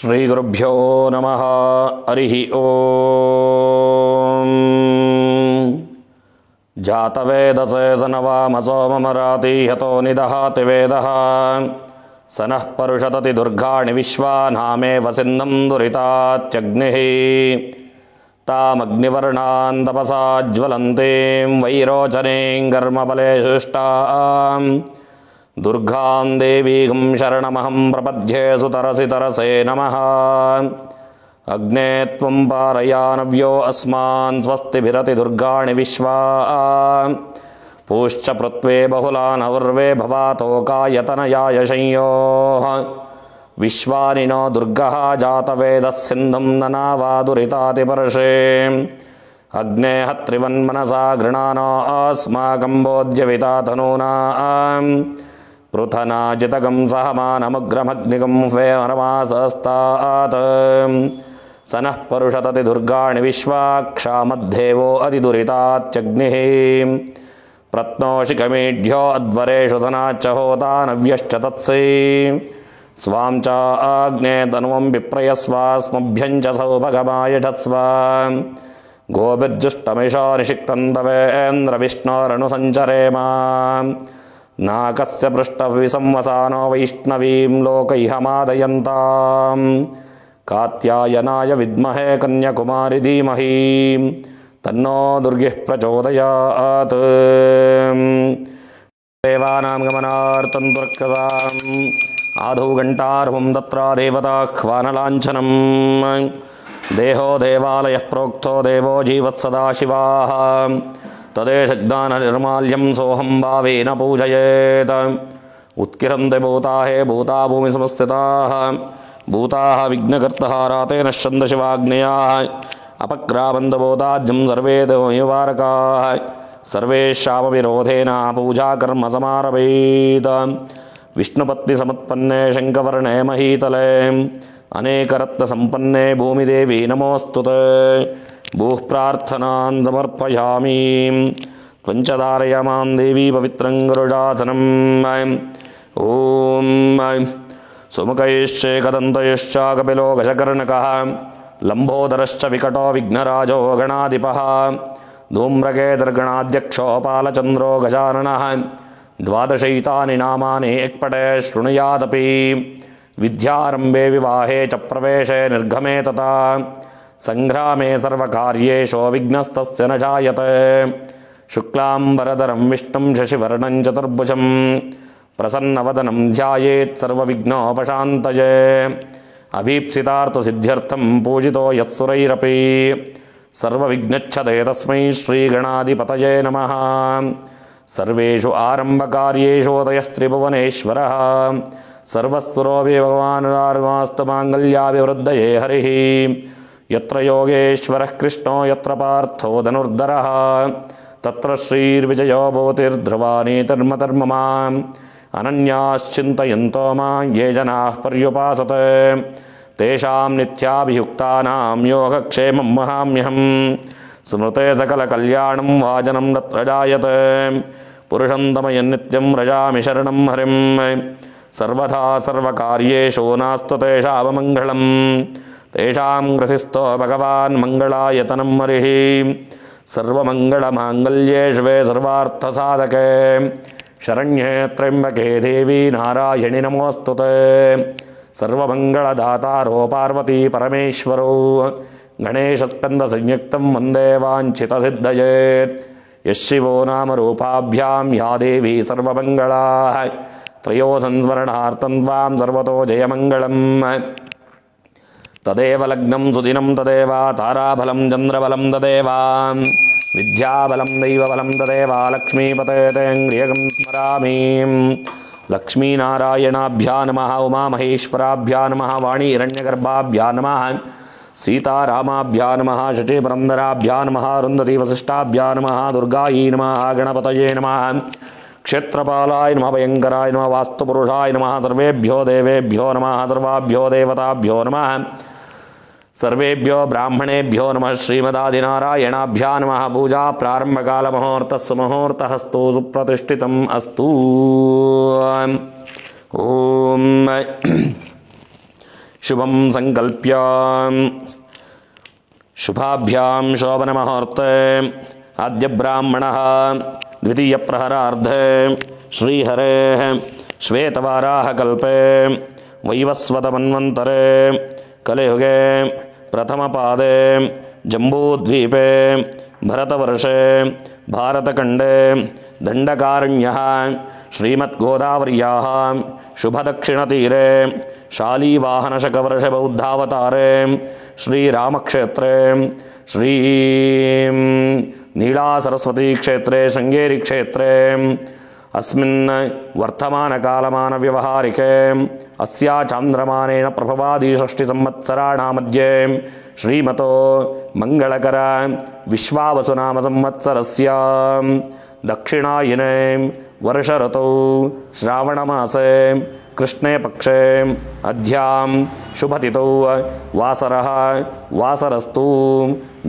ಶ್ರೀಗುರುಭ್ಯೋ ನಮಃ. ಹರಿ ಓಂ. ಜಾತವೇದಸೇ ಸನವಾಮಸೋ ಮಮರಾತಿ ಹತೋ ನಿದಹಾತಿ ವೇದಃ ಸನಃ ಪರುಷತತಿ ದುರ್ಗಾಣಿ ವಿಶ್ವಾನಾಮೇವ ಸಿಂಧಂ ದುರಿತಾತ್ಯಗ್ನಿಃ ತಾಮಗ್ನಿವರ್ಣಾನ್ ತಪಸಾ ಜ್ವಲಂತೀಂ ವೈರೋಚನೀಂ ಕರ್ಮಫಲೇ ಶುಷ್ಟಾಂ ದುರ್ಗಾಂ ದೇವೀಂ ಶರಣಮಹಂ ಪ್ರಪದ್ಯೆ ಸುತರಸಿ ತರಸೇ ನಮಃ. ಅಗ್ನೇ ತ್ವಂ ಪಾರಯಾನವ್ಯೋ ಅಸ್ಮಾನ್ ಸ್ವಸ್ತಿಭಿರತಿ ದುರ್ಗಾಣಿ ವಿಶ್ವಾ ಪೂಶ್ಚ ಪೃಥ್ವೇ ಬಹುಲಾನ್ ಹವರ್ವೇ ಭವಾತೋಕಾಯತನಯಾಯ ಸಂಯೋಃ ವಿಶ್ವಾನಿ ನೋ ದುರ್ಗಃ ಜಾತವೇದಃ ಸಿಂಧುಂ ನನಾವಾ ದುರಿತಾತಿಪರ್ಷೇ ಅಗ್ನೇ ಹತ್ರಿವನ್ಮನಸಾ ಗೃಣಾನೋ ಅಸ್ಮಾಕಂ ಬೋಧ್ಯವಿತಾ ತನೂನಾಂ ಪೃಥನಾಜಿತಗಂ ಸಹಮಾನಮಗ್ರಮಗ್ನಿಗಂ ಫೇಮರಮಾಸಸ್ತಾತ್ ಸನಃ ಪರುಷತತಿ ದುರ್ಗಾಣಿ ವಿಶ್ವಾಕ್ಷಾಮದ್ದೇವೋ ಅತಿದುರಿತಾತ್ಯಗ್ನಿಃ ಪ್ರತ್ನೋಷಿಕಮೀಢ್ಯೋ ಅಧ್ವರೇಷು ಸನಾಚ್ಚ ಹೋತಾನವ್ಯಶ್ಚ ತತ್ಸೈ ಸ್ವಾಂ ಚ ಆಗ್ನೇ ತನುವಂ ವಿಪ್ರಯಸ್ವಾಸ್ಮಭ್ಯಂ ಚ ಸೌಭಗಮಾಯಢಸ್ವ ಗೋಭಿರ್ಜುಷ್ಟಮಿಷೋ ನಿಷಿಕ್ತಂತವೇಂದ್ರ ವಿಷ್ಣೋರನುಸಂಚರೇಮ ನಾಕಸ್ಯ ಪೃಷ್ಠವಿಸಂವಸಾನೋ ವೈಷ್ಣವೀಂ ಲೋಕೈಹಮಾದಯಂತಾಂ ಕಾತ್ಯಾಯನಾಯ ವಿದ್ಮಹೇ ಕನ್ಯಾಕುಮಾರಿ ಧೀಮಹಿ ತನ್ನೋ ದುರ್ಗಿಃ ಪ್ರಚೋದಯಾತ್. ದೇವಾನಾಂ ಗಮನಾರ್ಥಂ ದುರ್ಗದಾಂ ಆದೌ ಘಂಟಾರ್ಹಂ ತತ್ರ ದೇವತಾಹ್ವಾನಲಾಂಛನಂ ದೇಹೋ ದೇವಾಲಯಃ ಪ್ರೋಕ್ತೋ ದೇವೋ ಜೀವತ್ಸದಾಶಿವಾಃ ತದೇಶಜ್ಞಾನನಿರ್ಮಾಲ್ಯಂ ಸೋಹಂ ಭಾವೇನ ಪೂಜಯೇತ್. ಉತ್ಕಿರಂತೆ ಭೂತಾಹೇ ಭೂತಾ ಭೂಮಿ ಸಮಸ್ಥಿತಾಃ ಭೂತಾಃ ವಿಘ್ನಕರ್ತಹಾರಾತೇನ ಛಂದಶಿವಾಗ್ನೇಯಾಃ ಅಪಕ್ರಾಮಂತ ಭೂತಾಜ್ಯಂ ಸರ್ವೇ ದೇವನಿವಾರಕಾಃ ಸರ್ವೇಷಾಮವಿರೋಧೇನ ಪೂಜಾಕರ್ಮ ಸಮಾರಭೇತ್. ವಿಷ್ಣುಪತ್ನಿ ಸಮತ್ಪನ್ನೇ ಶಂಖವರ್ಣೇ ಮಹೀತಲೆ ಅನೇಕರತ್ನ ಸಂಪನ್ನೇ ಭೂಮಿದೇವಿ ನಮೋಸ್ತುತೆ. ಭೂಃ ಪ್ರಾರ್ಥನಾನ್ ಸಮರ್ಪಯಾಮಿ ತ್ವಂಚಧಾರಯಮಾಂ ದೇವಿ ಪವಿತ್ರಂ ಗರುಡಾಸನಂ. ಓಂ ಸುಮುಖೈಶ್ಚೇಕದಂತೈಶ್ಚ ಕಪಿಲೋ ಗಜಕರ್ಣಕಃ ಲಂಬೋದರಶ್ಚ ವಿಕಟೋ ವಿಘ್ನರಾಜೋ ಗಣಾಧಿಪಃ ಧೂಮ್ರಕೇತುರ್ಗಣಾಧ್ಯಕ್ಷೋ ಪಾಲಚಂದ್ರೋ ಗಜಾನನಃ ದ್ವಾದಶೈತಾನಿ ನಾಮಾನಿ ಯಕ್ಪಟೇ ಶೃಣುಯಾದಪಿ ವಿದ್ಯಾರಂಭೆ ವಿವಾಹೇ ಚ ಪ್ರವೇಶೆ ನಿರ್ಗಮೆ ತಥಾ ಸಂಗ್ರಾಮೇ ಸರ್ವಕಾರ್ಯೇಷು ವಿಘ್ನಸ್ತಸ್ಯ ನ ಜಾಯತೆ. ಶುಕ್ಲಾಂಬರಧರಂ ವಿಷ್ಣುಂ ಶಶಿವರ್ಣಂ ಚತುರ್ಭುಜಂ ಪ್ರಸನ್ನವದನಂ ಧ್ಯಾಯೇತ್ ಸರ್ವವಿಘ್ನೋಪಶಾಂತಯೇ. ಅಭೀಪ್ಸಿತಾರ್ಥಸಿದ್ಧ್ಯರ್ಥಂ ಪೂಜಿತೋ ಯತ್ಸುರೈರಪಿ ಸರ್ವವಿಘ್ನಚ್ಛದೇ ತಸ್ಮೈ ಶ್ರೀಗಣಾಧಿಪತಯೇ ನಮಃ. ಸರ್ವೇಷು ಆರಂಭಕಾರ್ಯೇಷೋದಯಸ್ತ್ರಿಭುವನೇಶ್ವರಃ ಸರ್ವಸ್ವರೋಪಿ ಭಗವಾನುದಾರ್ವಾಸ್ತು ಮಾಂಗಲ್ಯಾಭಿವೃದ್ಧಯೇ ಹರಿಃ. ಯತ್ರ ಯೋಗೇಶ್ವರಃ ಕೃಷ್ಣೋ ಯತ್ರ ಪಾರ್ಥೋ ಧನುರ್ಧರಃ ತತ್ರ ಶ್ರೀರ್ವಿಜಯೋ ಭೂತಿರ್ಧ್ರುವಾನೀತಿರ್ಮತಿರ್ಮಮ. ಅನನ್ಯಾಶ್ಚಿಂತಯಂತೋ ಮಾಂ ಯೇ ಜನಾಃ ಪರ್ಯುಪಾಸತೆ ತೇಷಾಂ ನಿತ್ಯಾಭಿಯುಕ್ತಾನಾಂ ಯೋಗಕ್ಷೇಮಂ ವಹಾಮ್ಯಹಂ. ಸ್ಮೃತೆ ಸಕಲಕಲ್ಯಾಣಂ ವಾಜನಂ ತತ್ರ ಜಾಯತೆ ಪುರುಷಂ ತಮಯನ್ನಿತ್ಯಂ ವ್ರಜಾಮಿ ಶರಣಂ ಹರಿಂ. ಸರ್ವಥಾ ಸರ್ವಕಾರ್ಯೇಷು ನಾಸ್ತು ತೇಷಾಮಮಂಗಳಂ ತೇಷಾಂ ಗ್ರಸಿಸ್ಥೋ ಭಗವಾನ್ ಮಂಗಳಾಯತನಂ ಹರಿಃ. ಸರ್ವಮಂಗಳಮಾಂಗಲ್ಯೇ ಶಿವೆ ಸರ್ವಾರ್ಥಸಾಧಕೆ ಶರಣ್ಯೇ ತ್ರ್ಯಂಬಕೆ ದೇವಿ ನಾರಾಯಣಿ ನಮೋಸ್ತುತೆ. ಸರ್ವಮಂಗಳದಾತಾರೋ ಪಾರ್ವತೀ ಪರಮೇಶ್ವರೋ ಗಣೇಶಸ್ಕಂದ ಸಂಯುಕ್ತಂ ವಂದೇ ವಾಂಛಿತಸಿದ್ಧಯೇ. ಯಶಿವೋ ನಾಮರೂಪಾಭ್ಯಾಂ ಯಾ ದೇವಿ ಸರ್ವಮಂಗಳಾ ತ್ರಯೋ ಸಂಸ್ಮರಣಾರ್ಥಂ ತ್ವಾಂ ಸರ್ವತೋ ಜಯಮಂಗಳಂ. ತದೇವ ಲಗ್ನಂ ಸುದಿನಂ ತದೇವ ತಾರಾಬಲಂ ಚಂದ್ರಬಲಂ ತದೇವ ವಿದ್ಯಾಬಲಂ ದೈವಬಲಂ ತದೇವ ಲಕ್ಷ್ಮೀಪತೆ ತೇಂಗ್ರಿಯಗಂ ಸ್ಮರಾಮಿ. ಲಕ್ಷ್ಮೀನಾರಾಯಣಾಭ್ಯಾ ನಮಃ ಉಮಾಮಹೇಶ್ವರಾಭ್ಯಾ ನಮಃ ವಾಣೀರಣ್ಯಗರ್ಭಾಭ್ಯಾ ನಮಃ ಸೀತಾರಾಮಾಭ್ಯಾ ನಮಃ ಶಚೀಪುರಂದರಾಭ್ಯಾ ನಮಃ ಅರುಂಧತಿ ವಸಿಷ್ಠಾಭ್ಯಾ ನಮಃ ದುರ್ಗಾಯೈ ನಮಃ ಗಣಪತಯೇ ನಮಃ ಕ್ಷೇತ್ರಪಾಲಾಯ ನಮಃ ಭಯಂಕರಾಯ ನಮಃ ವಾಸ್ತುಪುರುಷಾಯ ನಮಃ. ಸರ್ವೇಭ್ಯೋ ದೇವೇಭ್ಯೋ ನಮಃ ಸರ್ವಾಭ್ಯೋ ದೇವತಾಭ್ಯೋ ನಮಃ. ಸರ್ವೇಭ್ಯೋ ಬ್ರಾಹ್ಮಣೇಭ್ಯೋ ನಮಃ. ಶ್ರೀಮದಾದಿನಾರಾಯಣಾಭ್ಯಾ ನಮಃ. ಪೂಜಾ ಪ್ರಾರಂಭಕಾಲಮುಹೂರ್ತಸ್ಸು ಮುಹೂರ್ತಃಸ್ತು ಸುಪ್ರತಿಷ್ಠಿತಂ ಅಸ್ತು. ಓಂ ಶುಭಂ ಸಂಕಲ್ಪ್ಯ ಶುಭಾಭ್ಯಾಂ ಶೋಭನಮುಹೂರ್ತೆ ಆದ್ಯ ಬ್ರಾಹ್ಮಣಃ ದ್ವಿತೀಯ ಪ್ರಹರಾರ್ಧೆ ಶ್ರೀಹರೇಃ ಶ್ವೇತವಾರಾಹಕಲ್ಪೆ ವೈವಸ್ವತಮನ್ವಂತರೆ ಕಲಿಯುಗೆ ಪ್ರಥಮಪಾದೆ ಜಂಬೂದ್ವೀಪೆ ಭರತವರ್ಷೆ ಭಾರತಖಂಡೆ ದಂಡಕಾರಣ್ಯಃ ಶ್ರೀಮದ್ಗೋದಾವರ್ಯಾಃ ಶುಭದಕ್ಷಿಣತೀರೆ ಶಾಲೀವಾಹನಶಕವರ್ಷಬೌದ್ಧಾವತಾರೆ ಶ್ರೀರಾಮಕ್ಷೇತ್ರೆ ಶ್ರೀ ನೀಳಾಸರಸ್ವತೀಕ್ಷೇತ್ರೆ ಶೃಂಗೇರಿಕ್ಷೇತ್ರೆ अस्मिन् वर्तमानकालमानव्यवहारिके अस्या चान्द्रमानेन प्रभवादिषष्टिसंवत्सराणामध्ये श्रीमतो मङ्गलकर विश्वावसुनामसंवत्सरस्य दक्षिणायने वर्षऋतौ श्रावणमासे कृष्णे पक्षे अध्यां शुभतिथौ वासरः वासरस्तु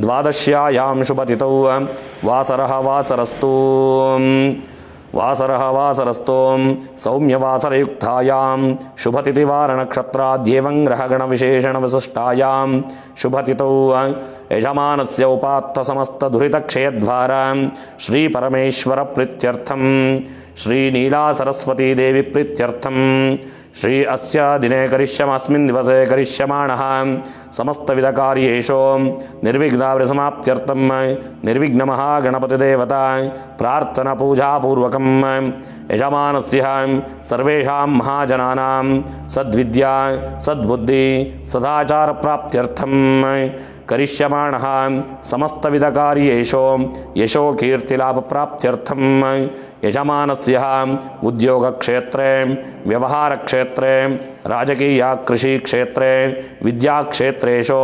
द्वादश्यायां शुभतिथौ वासरः वासरस्तु वासरः वासरस्तो सौम्यवासरयुक्तायां शुभतिथिवारनक्षत्राद्येवं ग्रहगणविशेषणविशिष्टायां शुभतिथौ यजमानस्य उपात्तसमस्तदुरितक्षयद्वारा श्रीपरमेश्वरप्रीत्यर्थं श्रीनीलासरस्वतीदेवीप्रीत्यर्थं श्री अस्य दिने करिष्यमस्मिन् दिवसे करिष्यमाणः समस्तविधकार्येषु निर्विघ्नावसमाप्त्यर्थं निर्विघ्नमहागणपतिदेवता प्रार्थनापूजापूर्वकं यजमानस्य सर्वेषां महाजनानां सद्विद्या सद्बुद्धि सदाचारप्राप्त्यर्थं करिष्यमाणः समस्तविधकार्येषु यशो कीर्तिलाभप्राप्त्यर्थं यजमानस्य उद्योगक्षेत्रे व्यवहारक्षेत्रे राजकीयकृषिक्षेत्रे विद्याक्षेत्रेषु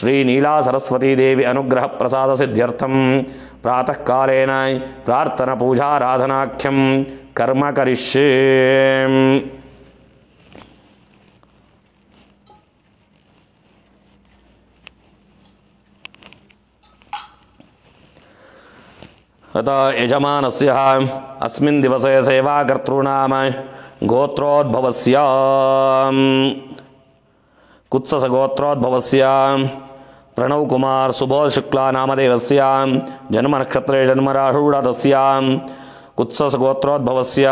श्रीनीलासरस्वतीदेवी अनुग्रहप्रसादसिद्ध्यर्थं प्रातःकालेन प्रार्थनापूजाराधनाख्यं कर्म करिष्ये। अतः यजमानस्य अस्मिन् दिवसे सेवाकर्तॄणां गोत्रोद्भवस्य कुत्ससगोत्रोद्भवस्य प्रणवकुमार सुबोध शुक्ला नामदेवस्य जन्मनक्षत्रे जन्मराहुडस्य कुत्ससगोत्रोद्भवस्य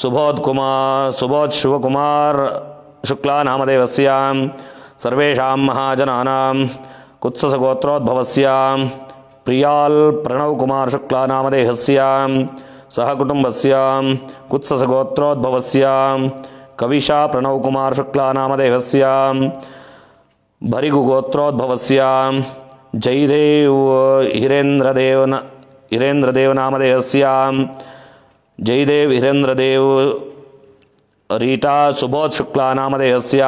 सुबोध शिवकुमार शुक्ला नामदेवस्य सर्वेषां महाजनानां कुत्ससगोत्रोद्भवस्य प्रियाल प्रणव कुमार शुक्ला नामदेहस्य सहकुटुंबस्य कुत्ससगोत्रोद्भवस्य कविशा प्रणव कुमार शुक्ला नामदेहस्य भरिगुगोत्रोद्भवस्य जयदेव हिरेन्द्रदेव नामदेहस्य जयदेव हिरेन्द्रदेव रीटा सुबोध शुक्ला नामदेहस्य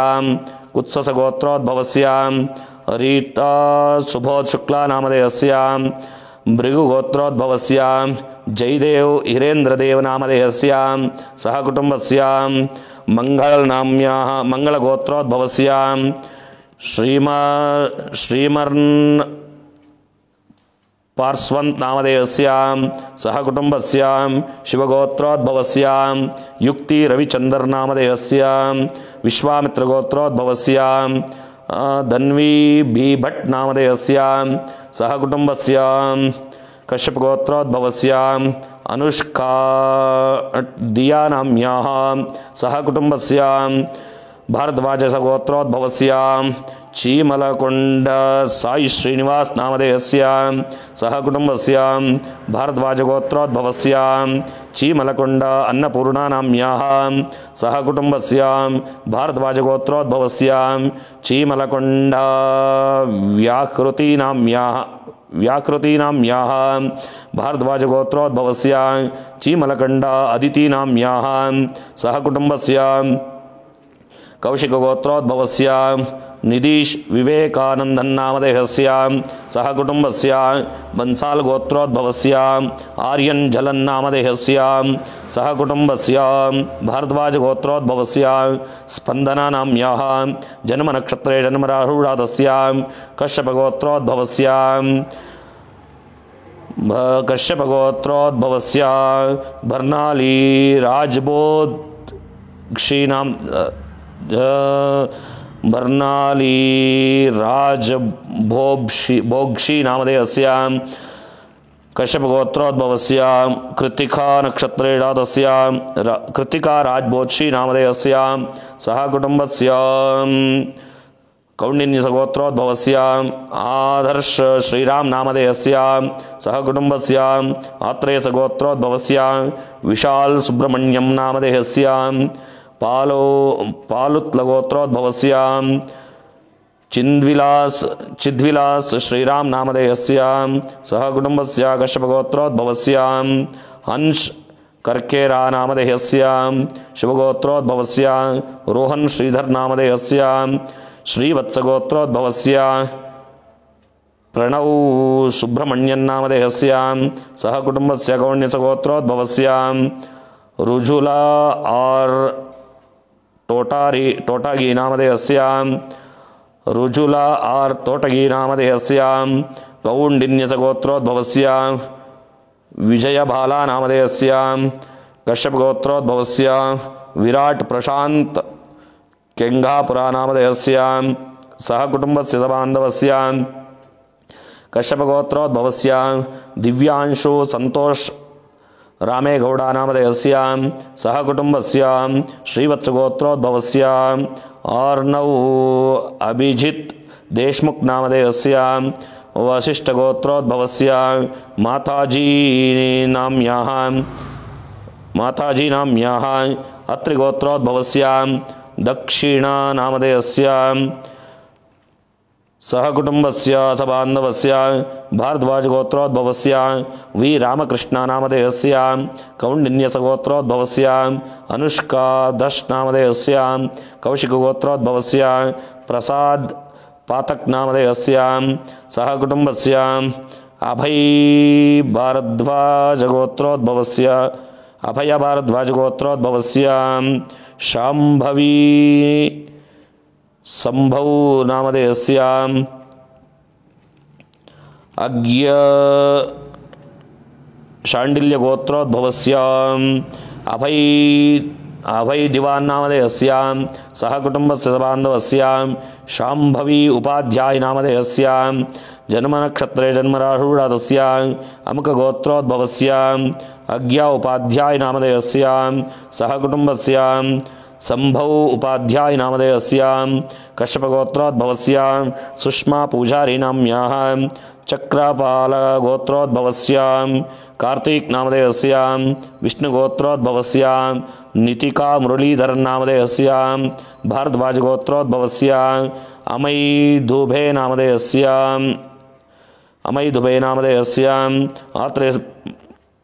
कुत्ससगोत्रोद्भवस्य रीता सुबोध शुक्ला नामदेहस्य भृगुगोत्रोद्भवस्य जयदेव हिरेन्द्रदेव नामदेहस्य सहकुटुंबस्य मंगलनाम्याः मंगलगोत्रोद्भवस्य श्रीमर्न पार्श्वन्त नामदेहस्य सहकुटुंबस्य शिवगोत्रोद्भवस्य युक्ति रविचंद्र नामदेहस्य विश्वामित्रगोत्रोद्भवस्य धन्वी बी भट्ट नामदेहस्य सहकुटुंबस्य कश्यपगोत्रोद्भवस्य अनुष्का दिया नाम्याः सहकुटुंबस्य भारद्वाजसगोत्रोद्भवस्य चीमलकोंड साई श्रीनिवास नामदेहस्य सहकुटुंबस्य भारद्वाजगोत्रोद्भवस्य चीमलकोंड अन्नपूर्णा नाम्याः सहकुटुंबस्य भारद्वाजगोत्रोद्भवस्य चीमलकोंड व्याकृति नाम्याः भारद्वाजगोत्रोद्भवस्य चीमलकोंड अदिति नाम्याः सहकुटुंबस्य कौशिकगोत्रोद्भवस्य निधीश विवेकानंदन नामदेहस्य सहकुटुंबस्य बंसाल गोत्रोद्भवस्य आर्यन जलन नामदेहस्य सहकुटुंबस्य भारद्वाज गोत्रोद्भवस्य स्पंदना नाम्याः जन्मनक्षत्रे जन्मराहुडातस्य कश्यपगोत्रोद्भवस्य भर्नाली राजबोध क्षीणाम ಬರ್ನಾಲಿ ರಾಜ ಭೋಕ್ಷಿ ನಾಮಧೇಯಸ್ಯ ಕಶ್ಯಪಗೋತ್ರೋದ್ಭವಸ್ಯ ಕೃತ್ತಿಕಾ ನಕ್ಷತ್ರೇ ಜಾತಸ್ಯ ಕೃತ್ತಿಕಾ ರಾಜ್ಭೋಕ್ಷಿ ನಾಮಧೇಯಸ್ಯ ಸಹ ಕುಟುಂಬಸ್ಯ ಕೌಂಡಿನ್ಯಸಗೋತ್ರೋದ್ಭವಸ್ಯ ಆದರ್ಶ ಶ್ರೀರಾಮ್ ನಾಮಧೇಯಸ್ಯ ಸಹ ಕುಟುಂಬಸ್ಯ ಆತ್ರೇಯಸಗೋತ್ರೋದ್ಭವಸ್ಯ ವಿಶಾಲ್ ಸುಬ್ರಹ್ಮಣ್ಯಂ ನಾಮಧೇಯಸ್ಯ ಪಾಲುತ್ಲಗೋತ್ರೋದ್ಭವಸ್ಯ ಚಿದ್ವಿಲಾಸ್ ಶ್ರೀರಾಮ್ ನಾಮಧೇಯಸ್ಯ ಸಹ ಕುಟುಂಬಸ್ಯ ಕಶ್ಯಪಗೋತ್ರೋದ್ಭವಸ್ಯ ಹಂಸ್ ಕರ್ಕೇರ ನಾಮಧೇಯಸ್ಯ ಶಿವಗೋತ್ರೋದ್ಭವಸ್ಯ ರೋಹನ್ ಶ್ರೀಧರ್ ನಾಮಧೇಯಸ್ಯ ಶ್ರೀವತ್ಸಗೋತ್ರೋದ್ಭವಸ್ಯ ಪ್ರಣವ್ ಸುಬ್ರಹ್ಮಣ್ಯನ್ ನಾಮಧೇಯಸ್ಯ ಸಹ ಕುಟುಂಬಸ್ಯ ಕೌಂಡ್ಯಸಗೋತ್ರೋದ್ಭವಸ್ಯ ರುಜುಲಾ ಆರ್ ಟೋಟಾಗಿ ನಾಮಧೇಯಸ್ಯ ರುಜುಲಾ ಆರ್ ತೋಟಗಿ ನಾಮಧೇಯಸ್ಯ ಕೌಂಡಿನ್ಯಸಗೋತ್ರೋದ್ಭವಸ್ಯ ವಿಜಯಬಾಲಾ ನಾಮಧೇಯಸ್ಯ ಕಶ್ಯಪಗೋತ್ರೋದ್ಭವಸ್ಯ ವಿರಾಟ್ ಪ್ರಶಾಂತ್ ಕೆಂಗಾಪುರ ನಾಮಧೇಯಸ್ಯ ಸಹ ಕುಟುಂಬಸ್ಯ ಸಬಾಂಧವಸ್ಯ ಕಶ್ಯಪಗೋತ್ರೋದ್ಭವಸ್ಯ ದಿವ್ಯಾಂಶು ಸಂತೋಷ್ ರಾಮೇಗೌಡ ನಾಮಧೇಯಸ್ಯ ಸಹ ಕುಟುಂಬಸ್ಯ ಶ್ರೀವತ್ಸಗೋತ್ರೋದ್ಭವಸ್ಯ ಆರ್ನವ್ ಅಭಿಜಿತ್ ದೇಶ್ಮುಖ್ ನಾಮಧೇಯಸ್ಯ ವಸಿಷ್ಠಗೋತ್ರೋದ್ಭವಸ್ಯ ಮಾತಾಜಿ ನಾಮ್ಯಾಃ ಅತ್ರಿಗೋತ್ರೋದ್ಭವಸ್ಯ ದಕ್ಷಿಣ ನಾಮಧೇಯಸ್ಯ ಸಹ ಕುಟುಂಬಸ್ಯ ಸಬಾಂಧವಸ್ಯ ಭಾರದ್ವಾಜಗೋತ್ರೋದ್ಭವಸ್ಯ ವಿ ರಾಮಕೃಷ್ಣ ನಾಮಧೇಯಸ್ಯ ಕೌಂಡಿನ್ಯಸಗೋತ್ರೋದ್ಭವಸ್ಯ ಅನುಷ್ಕಾ ದಶ್ ನಾಮಧೇಯಸ್ಯ ಕೌಶಿಕಗೋತ್ರೋದ್ಭವಸ್ಯ ಪ್ರಸಾದ್ ಪಾತಕ್ ನಾಮಧೇಯಸ್ಯ ಸಹ ಕುಟುಂಬಸ್ಯ ಅಭಯ ಭಾರದ್ವಾಜಗೋತ್ರೋದ್ಭವಸ್ಯ ಶಾಂಭವಿ ಸಂಭೌ ನಾಮಧೇಯಸ್ಯ ಅಗ್ಯ ಶಾಂಡಿಲ್ಯಗೋತ್ರೋದ್ಭವಸ್ಯ ಅಭಯ್ ದಿವಾನ್ ನಾಮಧೇಯಸ್ಯ ಸಹ ಕುಟುಂಬಸ್ಯ ಬಾಂಧವಸ್ಯ ಶಾಂಭವಿ ಉಪಾಧ್ಯಾಯ ನಾಮಧೇಯಸ್ಯ ಜನ್ಮನಕ್ಷತ್ರೇ ಜನ್ಮರಾಶೂಢಾತಸ್ಯ ಅಮುಕಗೋತ್ರೋದ್ಭವಸ್ಯ ಅಗ್ಯ ಉಪಾಧ್ಯಾಯ ನಾಮಧೇಯಸ್ಯ ಸಹ ಕುಟುಂಬಸ್ಯ ಸಂಭೌ ಉಪಾಧ್ಯಾಯ ನಾಮಧೇಯಸ್ಯ ಕಶ್ಯಪಗೋತ್ರೋದ್ಭವಸ್ಯ ಸುಷ್ಮಾ ಪೂಜಾರಿ ನಾಮ್ಯಾಃ ಚಕ್ರಪಾಲಗೋತ್ರೋದ್ಭವಸ್ಯ ಕಾರ್ತಿಕ್ ನಾಮಧೇಯಸ್ಯ ವಿಷ್ಣುಗೋತ್ರೋದ್ಭವಸ್ಯ ನಿತಿಕಾ ಮುರಳೀಧರನ್ ನಾಮಧೇಯಸ್ಯ ಭಾರದ್ವಾಜಗೋತ್ರೋದ್ಭವಸ್ಯ ಅಮೈ ದುಬೆ ನಾಮಧೇಯಸ್ಯ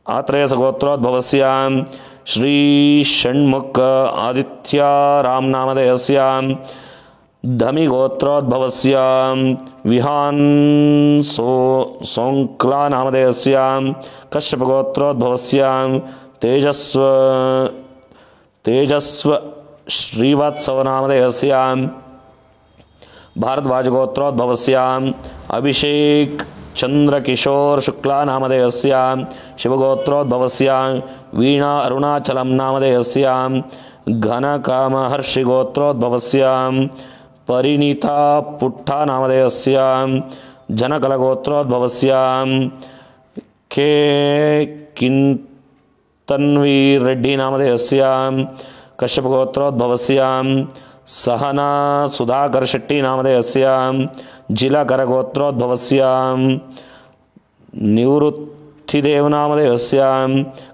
ಆತ್ರೇಯಸಗೋತ್ರೋದ್ಭವಸ್ಯ ಶ್ರೀ ಷಣ್ಮುಖ ಆದಿತ್ಯ ರಾಮ್ ನಾಮಧೇಯಸ್ಯ ಧಮಿಗೋತ್ರೋದ್ಭವಸ್ಯ ವಿಹಾನ್ ಸೋಂಕ್ಲಾ ನಾಮಧೇಯಸ್ಯ ಕಶ್ಯಪಗೋತ್ರೋದ್ಭವಸ್ಯ ತೇಜಸ್ವ ಶ್ರೀವತ್ಸವ ನಾಮಧೇಯಸ್ಯ ಭಾರದ್ವಾಜಗೋತ್ರೋದ್ಭವಸ್ಯ ಅಭಿಷೇಕ್ ಚಂದ್ರಕಿಶೋರ್ ಶುಕ್ಲಾ ನಾಮಧೇಯಸ್ಯ ಶಿವಗೋತ್ರೋದ್ಭವಸ್ಯ ವೀಣಾ ಅರುಣಾಚಲಂ ನಾಮಧೇಯಸ್ಯ ಘನಕಾಮಹರ್ಷಿಗೋತ್ರೋದ್ಭವಸ್ಯ ಪರಿಣೀತಾ ಪುಟ್ಟ ನಾಮಧೇಯಸ್ಯ ಜನಕಲಗೋತ್ರೋದ್ಭವಸ್ಯ ಕೆ ಕಿಂತನ್ವೀರ್ ರೆಡ್ಡಿ ನಾಮಧೇಯಸ್ಯ ಕಶ್ಯಪಗೋತ್ರೋದ್ಭವಸ್ಯ ಸಹನಾ ಸುಧಾಕರ್ ಶೆಟ್ಟಿ ನಾಮಧೇಯಸ್ಯ ಜಿಲಕರಗೋತ್ರೋದ್ಭವಸ್ಯ ನಿವೃತ್ತಿದೇವ್ ನಾಮಧೇಯಸ್ಯ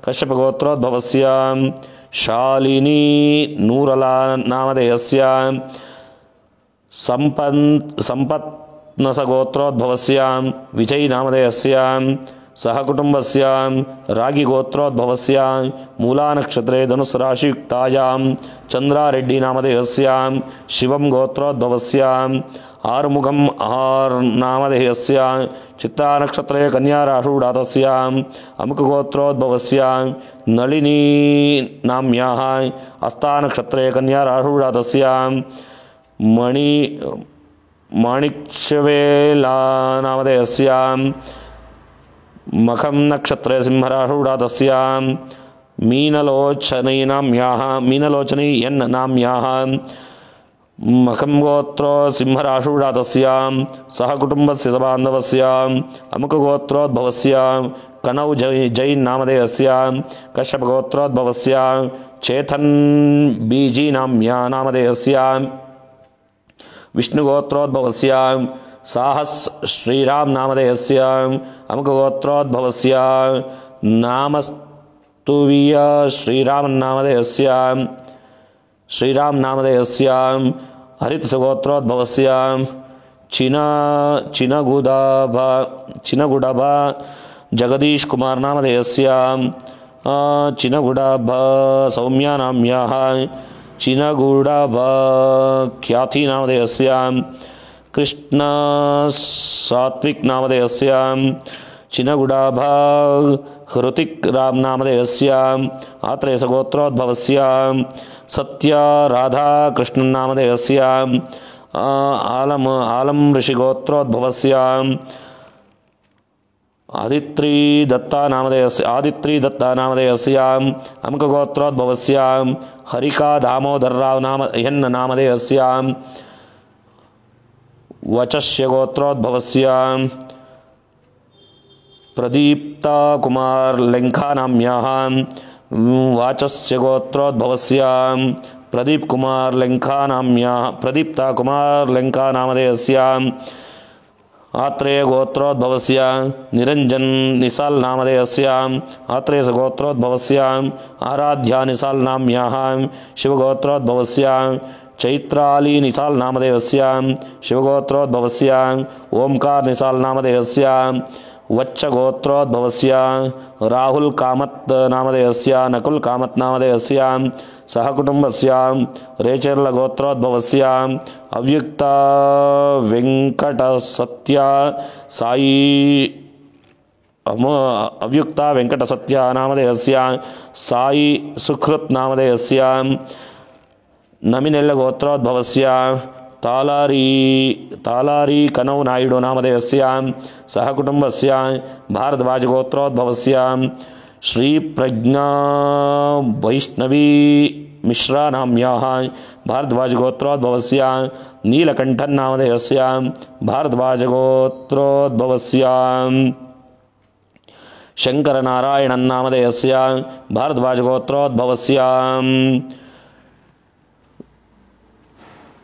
ಕಶ್ಯಪಗೋತ್ರೋದ್ಭವಸ್ಯ ಶಾಲಿನಿ ನೂರಲಾ ನಾಮಧೇಯಸ್ಯ ಸಂಪತ್ನಸಗೋತ್ರೋದ್ಭವಸ್ಯ ವಿಜಯ್ ನಾಮಧೇಯಸ್ಯ ಸಹ ಕುಟುಂಬಸ್ಯ ರಾಗಿಗೋತ್ರೋದ್ಭವಸ್ಯ ಮೂಲಾನಕ್ಷತ್ರೇ ಧನುಸ್ರಾಶಿಯುಕ್ತಾಯಾಂ ಚಂದ್ರಾರೆಡ್ಡಿ ನಾಮಧೇಯಸ್ಯ ಶಿವಂ ಗೋತ್ರೋದ್ಭವಸ್ಯ ಆರುಮುಖಂ ಆರ್ ನಾಮಧೇಯಸ್ಯ ಚಿತ್ತಾನಕ್ಷತ್ರೇ ಕನ್ಯಾರಾಶೂಢಾತಸ್ಯ ಅಮುಕಗೋತ್ರೋದ್ಭವಸ್ಯ ನಳಿನಿ ನಾಮ್ಯಾಃ ಹಸ್ತಾನಕ್ಷತ್ರೇ ಕನ್ಯಾರಾಶೂಢಾತಸ್ಯ ಮಾಣಿಕ್ಯವೇಲಾ ನಾಮಧೇಯಸ್ಯ ಮಖಂ ನಕ್ಷತ್ರೇ ಸಿಂಹರಾಶೂಢಾತಸ್ಯ ಮೀನಲೋಚನೈ ಎನ್ ನಾಮ್ಯಾಃ मखं गोत्रो सिंहराशुडातस्य सह कुटुम्बस्य सबान्धवस्य अमुकगोत्रोद्भवस्य कनौ जैन् नामधेयस्य कश्यपगोत्रोद्भवस्य चेतन् बीजी नाम्या नामधेयस्य विष्णुगोत्रोद्भवस्य साहस श्रीराम नामधेयस्य अमुकगोत्रोद्भवस्य नामस्तुवीय श्रीराम नामधेयस्य हरितसगोत्रोद्भवस्य चिनगुडभ जगदीश कुमार नामधेयस्य चिनगुडभ सौम्या नाम्याः चिनगुडभ ख्याति नामधेयस्य कृष्ण सात्विक नामधेयस्य चिनगुडभ हृतिक राम नामधेयस्य आत्रेयसगोत्रोद्भवस्य सत्य राधा कृष्ण नामधेयस्य आलम ऋषिगोत्रोद्भवस्य आदित्री दत्ता नामधेयस्य अमुकगोत्रोद्भवस्य हरिका दामोदर राव नामधेयस्य वचस्य गोत्रोद्भवस्य प्रदीप्ता कुमार लेंखा नाम्याः वाचस्य गोत्रोद्भवस्य प्रदीप्ता कुमार लेंखा नामधेयस्य आत्रेय गोत्रोद्भवस्य निरंजन निसाल नामधेयस्य आत्रेयस गोत्रोद्भवस्य आराध्या निसाल नाम्याः शिवगोत्रोद्भवस्य चैत्राली निसाल नामधेयस्य शिवगोत्रोद्भवस्य ओंकार निसाल नामधेयस्य वच्च गोत्रोद्भवस्य राहुल कामत नामधेयस्य नकुल कामत नामधेयस्य सहकुटुंबस्य रेचर्ल गोत्रोद्भवस्य अव्युक्त वेंकट सत्य नामधेयस्य साई सुकृत नामधेयस्य नमिनेल्ल गोत्रोद्भवस्य तालारी कनौ नायडु नामधेयस्य सहकुटुंबस्य भारद्वाज गोत्रोद्भवस्य श्री प्रज्ञा वैष्णवी मिश्रा नाम्याः भारद्वाज गोत्रोद्भवस्य नीलकंठन नामधेयस्य भारद्वाज गोत्रोद्भवस्य शंकर नारायणन नामधेयस्य भारद्वाज गोत्रोद्भवस्य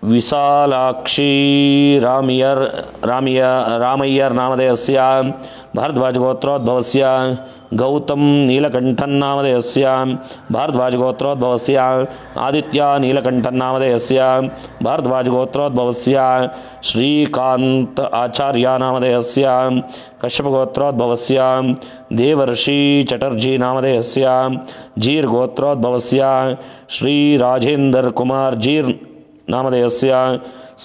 विशालाक्षी रामय्यर नामधेयस्य भारद्वाज गोत्रोद्भवस्य गौतम नीलकंठन नामधेयस्य भारद्वाज गोत्रोद्भवस्य आदित्य नीलकंठन नामधेयस्य भारद्वाज गोत्रोद्भवस्य श्रीकांत आचार्य नामधेयस्य कश्यप गोत्रोद्भवस्य देवर्षि चटर्जी नामधेयस्य जीर गोत्रोद्भवस्य श्री राजेंद्र कुमार जीर नामधेयस्य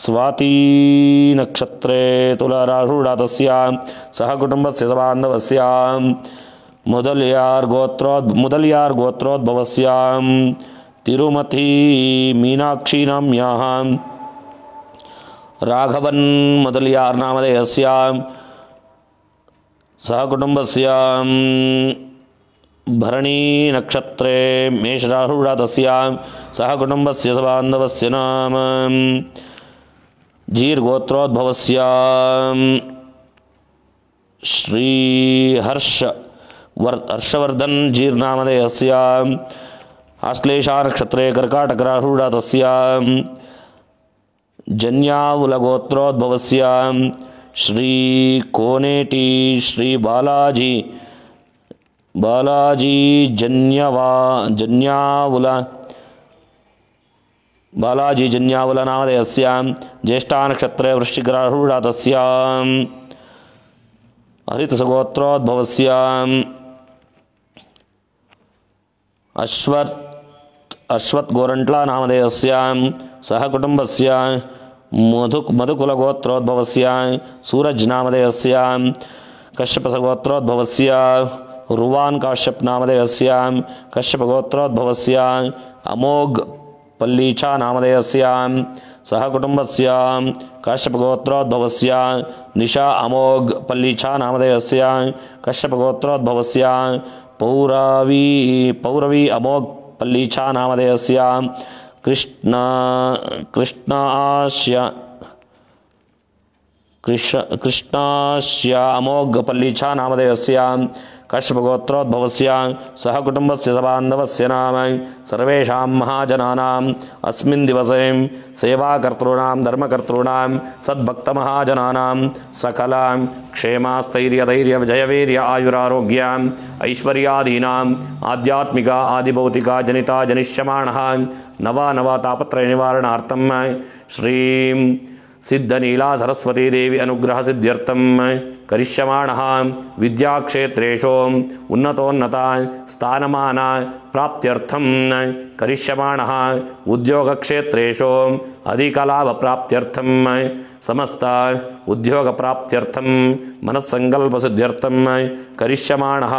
स्वाती नक्षत्रे तुलाराशुडातस्य सहकुटुंबस्य सबान्धवस्य मुदलियार गोत्रोद्भवस्य तिरुमती मीनाक्षी नाम्याः राघवन मुदलियार नामधेयस्य सहकुटुंबस्य भरणी नक्षत्रे मेषराशुडातस्य सहकुटुंबस्य सबान्धवस्य नाम जीर गोत्रोद्भवस्य श्री हर्षवर्धन जीर नामधेयस्य आश्लेषा नक्षत्रे कर्काटकराशुडातस्य जन्यावुल गोत्रोद्भवस्य श्री कोनेटी श्री बालाजी जन्यावुल नामधेयस्य ज्येष्ठा नक्षत्रे वृश्चिकराशुडातस्य हरितसगोत्रोद्भवस्य अश्वत् गोरंट्ला नामधेयस्य सहकुटुंबस्य मधुकुलगोत्रोद्भवस्य सूरज नामधेयस्य कश्यपसगोत्रोद्भवस्य रुवान काश्यप नामधेयस्य कश्यपगोत्रोद्भवस्य अमोघ पल्लीचा नामधेयस्य सहकुटुंबस्य कश्यपगोत्रोद्भवस्य निशा अमोघ पल्लीचा नामधेयस्य कश्यपगोत्रोद्भवस्य पौरवी अमोघ पल्लीचा नामधेयस्य कृष्णास्य अमोघपल्लीच्छा नामधेयस्य कश्यपगोत्रोद्भवस्य सह कुटुम्बस्य सबान्धवस्य नाम सर्वेषां महाजनानाम् अस्मिन् दिवसे सेवाकर्तॄणां धर्मकर्तॄणां सद्भक्तमहाजनानां सकलां क्षेमास्थैर्यधैर्यविजयवीर्य आयुरारोग्याम् ऐश्वर्यादीनाम् आध्यात्मिक आदिभौतिका जनिता जनिष्यमाणः नवा तापत्रयनिवारणार्थं श्रीं सिद्धनीला सरस्वती देवी अनुग्रह सिद्ध्यर्थं करिष्यमाणः विद्याक्षेत्रेषु उन्नतोन्नता स्थानमान प्राप्त्यर्थं करिष्यमाणः उद्योगक्षेत्रेषु अधिकलाभप्राप्त्यर्थं समस्त उद्योगप्राप्त्यर्थं मनस्सङ्कल्पसिद्ध्यर्थं करिष्यमाणः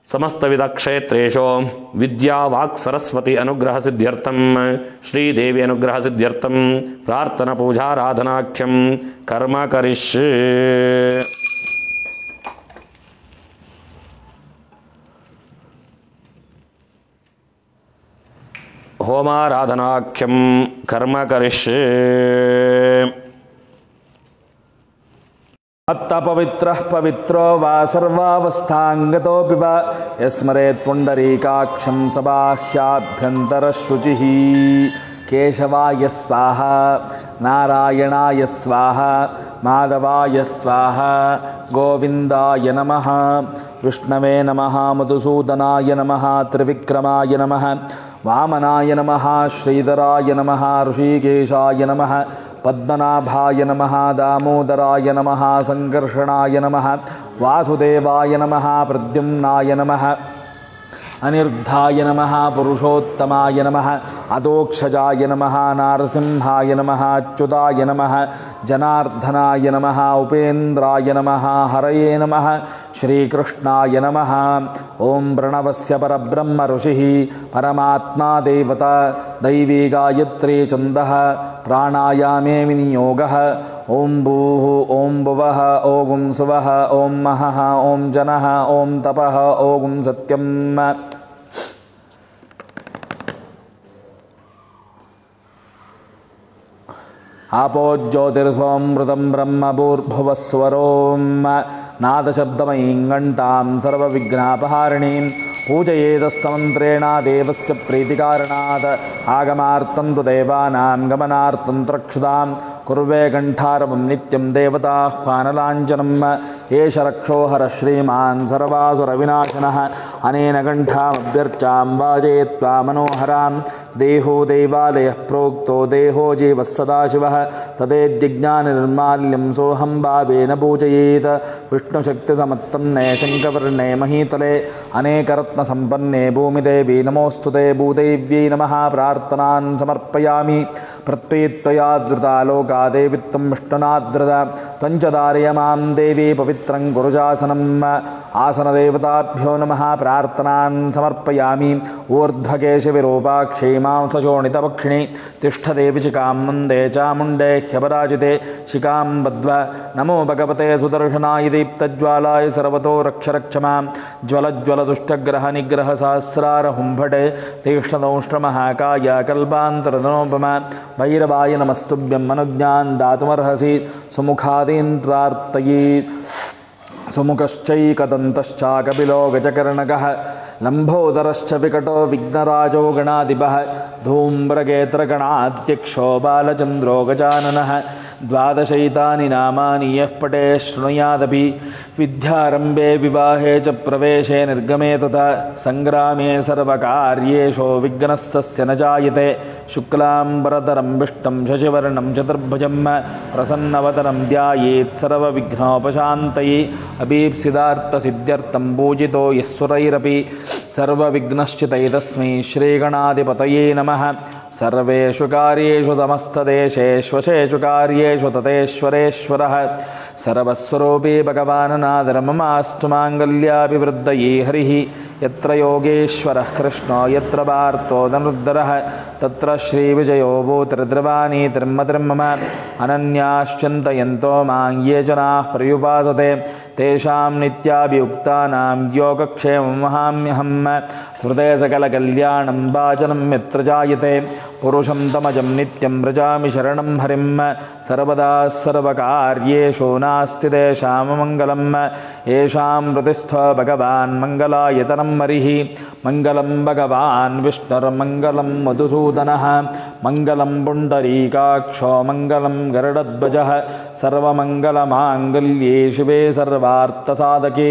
समस्तविधक्षेत्रेषु विद्या वाक् सरस्वती अनुग्रह सिद्ध्यर्थं श्रीदेवी अनुग्रह सिद्ध्यर्थं प्रार्थना पूजाराधनाख्यं कर्म करिष्ये। होमाराधनाख्यं कर्म करिष्ये। अत्तपवित्रः पवित्रो वा सर्वावस्थाङ्गतोऽपि वा यस्मरेत् पुण्डरीकाक्षं सबाह्याभ्यन्तरशुचिः। केशवाय स्वाहा, नारायणाय स्वाहा, माधवाय स्वाहा, गोविन्दाय नमः, विष्णवे नमः, मधुसूदनाय नमः, त्रिविक्रमाय नमः, वामनाय नमः, श्रीधराय नमः, ऋषिकेशाय नमः, पद्मनाभाय नमः, दामोदराय नमः, संकर्षणाय नमः, वासुदेवाय नमः, प्रद्युम्नाय नमः, अनिरुद्धाय नमः, पुरुषोत्तमाय नमः, अदोक्षजाय नमः, नारसिंहाय नमः, अच्युताय नमः, जनार्दनाय नमः, उपेन्द्राय नमः, हरये नमः, श्रीकृष्णाय नमः। ओं प्रणवस्य परब्रह्म ऋषिः परमात्मा देवता दैवी गायत्री छन्दः प्राणायामे विनियोगः। ओं भूः ओं भुवः ओं सुवः ओं महः ओं जनः ओं तपः ओं सत्यम्। आपो ज्योतिर्सोमृतं ब्रह्म भूर्भुवस्वरों नादशब्दमयीं घण्टां सर्वविघ्नापहारिणीं पूजयेदस्तमन्त्रेण देवस्य प्रीतिकारणात् आगमार्थं तु देवानां गमनार्थं त्रक्षुतां कुर्वे कण्ठारवं नित्यं देवताह्वानलाञ्छनम्। एष रक्षोहरः श्रीमान् सर्वासुरविनाशनः अनेन कण्ठामभ्यर्चां वाजयित्वा मनोहरां। देहो देवालयः प्रोक्तो देहो जीवः सदाशिवः तदेद्यज्ञाननिर्माल्यं सोऽहं भावेन पूजयेत्। विष्णुशक्तिसमत्पन्ने शङ्खवर्णे महीतले अनेकरत्नसम्पन्ने भूमिदेवी नमोऽस्तुते। भूदेव्यै नमः प्रार्थनां समर्पयामि। प्रत्पीत्वया धृता लोका देवी त्वं विष्णुनाधृता त्वञ्च धारय मां देवी पवित्रं कुरुजासनम्। आसनदेवताभ्यो नमः प्रार्थनां समर्पयामि। ऊर्ध्वकेशविरूपाक्षी मांसशोणितपक्षिणी तिष्ठदेवि शिखां मन्दे चामुण्डे ह्यपराजिते शिखां बद्ध्वा। नमो भगवते सुदर्शनाय दीप्तज्वालाय सर्वतो रक्ष रक्ष मां। ज्वलज्वलदुष्टग्रहनिग्रहसहस्रार हुम्फटे तीक्ष्णदंष्ट्रमहाकाय कल्पान्तरधनोपमा। भैरवाय नमस्तुभ्यं अनुज्ञां दातुमर्हसि सुमुखादीन् प्रार्थये। सुमुखश्चैकदन्तश्चाकपिलो गजकर्णकः लम्बोदरश्च विकटो विघ्नराजो गणाधिपः धूम्रगेत्रगणाध्यक्षो बालचन्द्रो गजाननः। द्वादशैतानि नामानि यः पठे शृणुयादपि विद्यारम्भे विवाहे च प्रवेशे निर्गमे तथा सङ्ग्रामे सर्वकार्येषु विघ्नः तस्य न जायते। शुक्लाम्बरधरं विष्णुं शशिवर्णं चतुर्भुजं प्रसन्नवदनं ध्यायेत् सर्वविघ्नोपशान्तये। अभीप्सितार्थसिद्ध्यर्थं पूजितो यः सुरैरपि सर्वविघ्नश्चितये तस्मै श्रीगणाधिपतये नमः। सर्वेषु कार्येषु समस्तदेशेष्वशेषु कार्येषु ततेश्वरेश्वरः सर्वस्वरूपी भगवाननादरममास्तु माङ्गल्याभिवृद्धये हरिः। यत्र योगेश्वरः कृष्णो यत्र पार्थो धनुर्धरः तत्र श्रीविजयो भूतिर्द्रवाणी तिर्मतिर्मम। अनन्याश्चिन्तयन्तो मां ये जनाः पर्युपासते तेषां नित्याभियुक्तानां योगक्षेमं वहाम्यहं स्मृते सकलकल्याणं वाचनं यत्र जायते पुरुषं तमजं नित्यं व्रजामि शरणं हरिं सर्वदा सर्वकार्येषु नास्ति तेषाममङ्गलं येषां प्रतिस्थ भगवान् मङ्गलायतनं हरिः मङ्गलं भगवान् विष्णुर्मङ्गलं मधुसूदनः मङ्गलं पुण्डरीकाक्षो मङ्गलं गरुडध्वजः सर्वमङ्गलमाङ्गल्ये शिवे सर्वार्थसाधके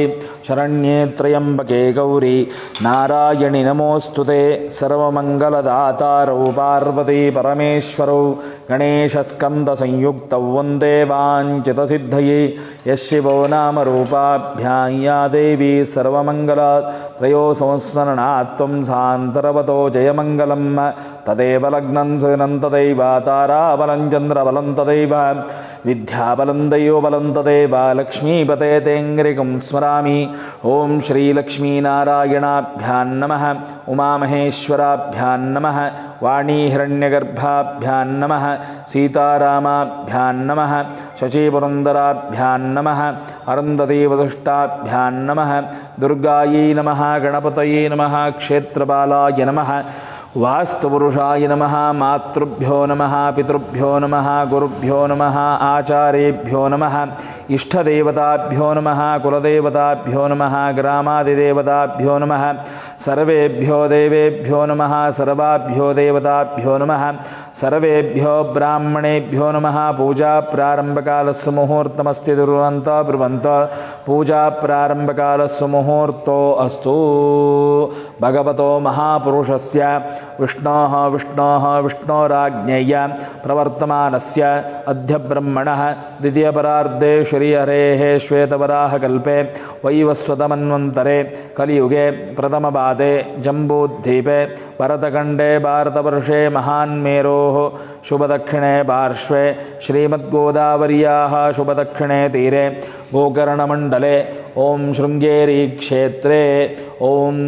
शरण्ये त्र्यम्बके गौरी नारायणि नमोऽस्तुते सर्वमङ्गलदातारौ पार्वती परमेश्वरौ गणेशस्कन्दसंयुक्तौ वन्दे वाञ्छितसिद्धये यशिवो नामरूपाभ्यां या देवी सर्वमङ्गलात् त्रयो संस्मरणात् त्वं सान्तरवतो जयमङ्गलं तदेव लग्नं सुदिनं तदैव ताराबलं चन्द्रबलं तदैव विद्याबलं दैवबलं तदैव लक्ष्मीपते तेऽङ्घ्रिकं स्मरामि ॐ श्रीलक्ष्मीनारायणाभ्यां नमः उमामहेश्वराभ्यां नमः वाणीहिरण्यगर्भाभ्यां नमः सीतारामाभ्यां नमः शचीपुरन्दराभ्यां नमः अरुन्धतीवसिष्ठाभ्यां नमः दुर्गायै नमः गणपतये नमः क्षेत्रपालाय नमः वास्तुपुरुषाय नमः मातृभ्यो नमः पितृभ्यो नमः गुरुभ्यो नमः आचार्येभ्यो नमः इष्टदेवताभ्यो नमः कुलदेवताभ्यो नमः ग्रामादिदेवताभ्यो नमः सर्वेभ्यो देवेभ्यो नमः सर्वाभ्यो देवताभ्यो नमः सर्वेभ्यो ब्राह्मणेभ्यो नमः पूजा प्रारंभकालस्य मुहूर्तमस्ति दुर्वन्तः ब्रुवन्तः पूजा प्रारंभकालस्य मुहूर्तो अस्तु भगवतो महापुरुषस्य विष्णोराज्ञया प्रवर्तमानस्य अद्य ब्रह्मणः द्वितीयपरार्धे श्रीहरेः श्वेतवराहकल्पे वैवस्वतमन्वन्तरे कलियुगे प्रथमपादे जम्बूद्वीपे भरतखण्डे भारतवर्षे महान्मेरोः शुभदक्षिणे पार्श्वे श्रीमद्गोदावर्याः शुभदक्षिणे तीरे गोकर्णमण्डले ॐ शृङ्गेरीक्षेत्रे ॐ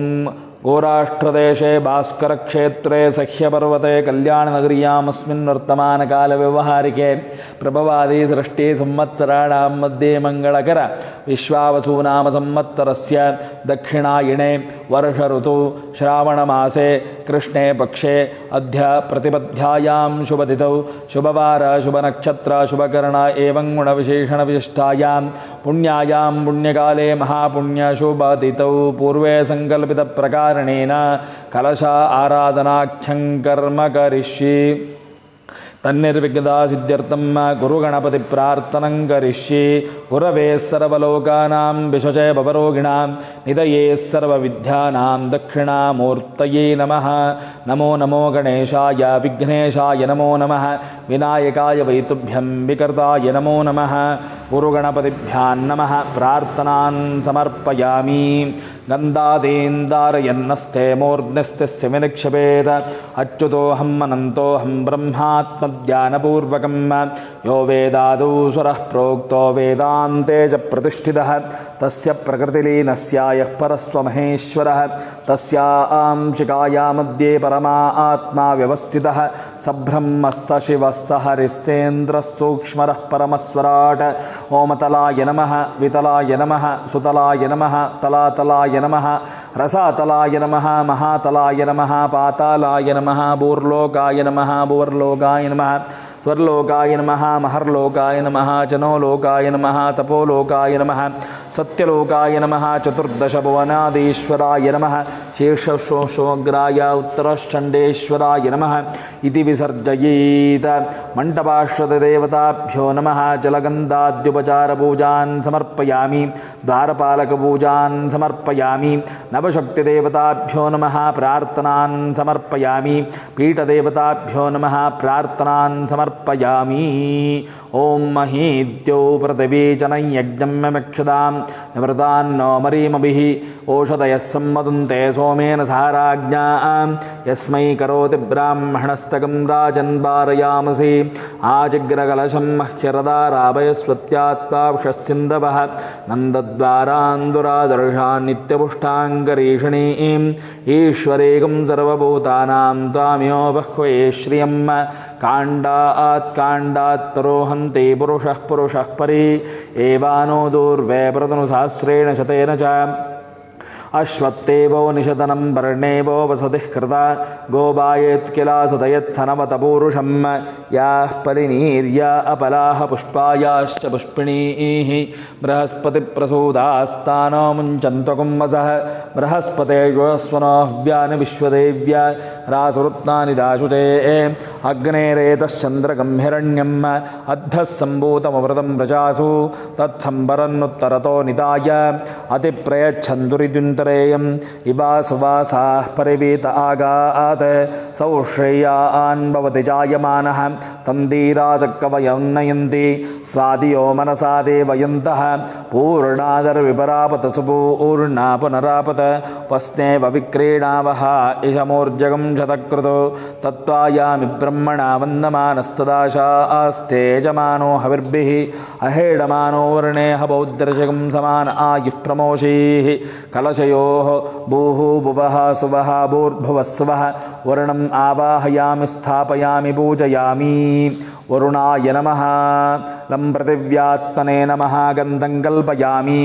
गोराष्ट्रदेशे भास्करक्षेत्रे सह्यपर्वते कल्याणनगर्यामस्मिन् वर्तमानकालव्यवहारिके प्रभवादि सृष्टिसंवत्सराणां मध्ये मङ्गलकर विश्वावसुनाम संवत्सरस्य दक्षिणायणे वर्षऋतौ श्रावणमासे कृष्णे पक्षे अद्य प्रतिपद्यायां शुभतिथौ शुभवार शुभनक्षत्र शुभकर्ण एवं गुणविशेषणविशिष्टायां पुण्यायां पुण्यकाले महापुण्यशुभतिथौ पूर्वे सङ्कल्पितप्रकारेण कलशा आराधनाख्यं कर्म करिष्ये तन्निर्विघ्नता सिद्ध्यर्थं गुरुगणपति प्रार्थनं करिष्ये गुरवे सर्वलोकानां विशजे भवरोगिणां निधये सर्वविद्यानां दक्षिणामूर्तये नमः नमो नमो गणेशाय विघ्नेशाय नमो नमः विनायकाय वैतुभ्यं विकर्ताय नमो नमः गुरुगणपतिभ्यां नमः प्रार्थनां समर्पयामि गन्धादीन्दारयन्नस्ते मूर्ध्निस्तस्य विनिक्षपेत अच्युतोऽहं अनन्तोऽहं ब्रह्मात्मज्ञानपूर्वकं यो वेदादौ स्वरः प्रोक्तो वेदान्ते च प्रतिष्ठितः तस्य प्रकृतिलीनस्य यः परस्वमहेश्वरः तस्यांशिकाया मध्ये परमा आत्मा व्यवस्थितः सब्रह्मः स शिवः स हरिस्सेन्द्रः सूक्ष्मरः परमस्वराट् ओमतलाय नमः वितलाय नमः सुतलाय नमः तलातलाय नमः रसातलाय नमः महातलाय नमः पातालाय नमः भूर्लोकाय नमः भुवर्लोकाय नमः स्वर्लोकाय नमः महर्लोकाय नमः जनोलोकाय नमः तपोलोकाय नमः सत्यलोकाय नमः चतुर्दशभुवनाधीश्वराय नमः शीर्षशोग्राय उत्तरश्चण्डेश्वराय नमः इति विसर्जयेत् मण्डपाश्रतदेवताभ्यो नमः जलगन्धाद्युपचारपूजान् समर्पयामि द्वारपालकपूजान् समर्पयामि नवशक्तिदेवताभ्यो नमः प्रार्थनान् समर्पयामि पीठदेवताभ्यो नमः प्रार्थनान् समर्पयामि ओं महीद्यौ पृथिवी जनयज्ञं मक्षदां निवृतान्नो मरीमभिः ओषधयः सम्मदन्ते सोमेन सहाराज्ञां यस्मै करोति ब्राह्मणस्तकं राजन् वारयामसि आजिग्रकलशं मह्यरदाराभयस्वत्यात्माक्षस्सिन्धवः नन्दद्वारान्दुरादर्शान् नित्यपुष्टाङ्गरीषणीं ईश्वरेकं सर्वभूतानां त्वामियो बह्वये श्रियं काण्डात् काण्डात् तरोहन्ति पुरुषः पुरुषः परि एवानो दूर्वे प्रतनुसहस्रेण शतेन च अश्वत्थेवो निशतनं वर्णेवो वसतिः कृता गोबायेत्किला सुतयत्सनवतपूरुषं याः परिनीर्या अपलाः पुष्पायाश्च पुष्पिणीः बृहस्पतिप्रसूदास्तानो मुञ्चन्त्वकुम्भसः बृहस्पतेष्वस्वनोऽह्व्यानि विश्वदेव्या रासुरुत्नानि दाशुचे अग्नेरेतश्चन्द्रगं हिरण्यम् अद्धः सम्भूतमवृतं प्रजासु तत्सम्भरन्नुत्तरतो निधाय अतिप्रयच्छन्दुरिद्युन्तरेयम् इवा सुवासाः परिवीत आगात् सौश्रेयान् भवति जायमानः तन्दीराजकवयं स्वादियो मनसा देवयन्तः पूर्णादर्विपरापत सुपूर्णा पुनरापत वस्नेव विक्रीणावः इषमोर्जगं शतकृतो तत्त्वायामि ब्रह्मणा वन्दमानस्तदाशास्ते यजमानो हविर्भिः अहेडमानो वर्णे हबौद्रशकं समान आयुः प्रमोषीः कलशयोः भूः भुवः सुवः भूर्भुवस्वः वर्णम् आवाहयामि स्थापयामि पूजयामि वरुणाय नमः लं पृथिव्यात्मने नमः गन्धं कल्पयामि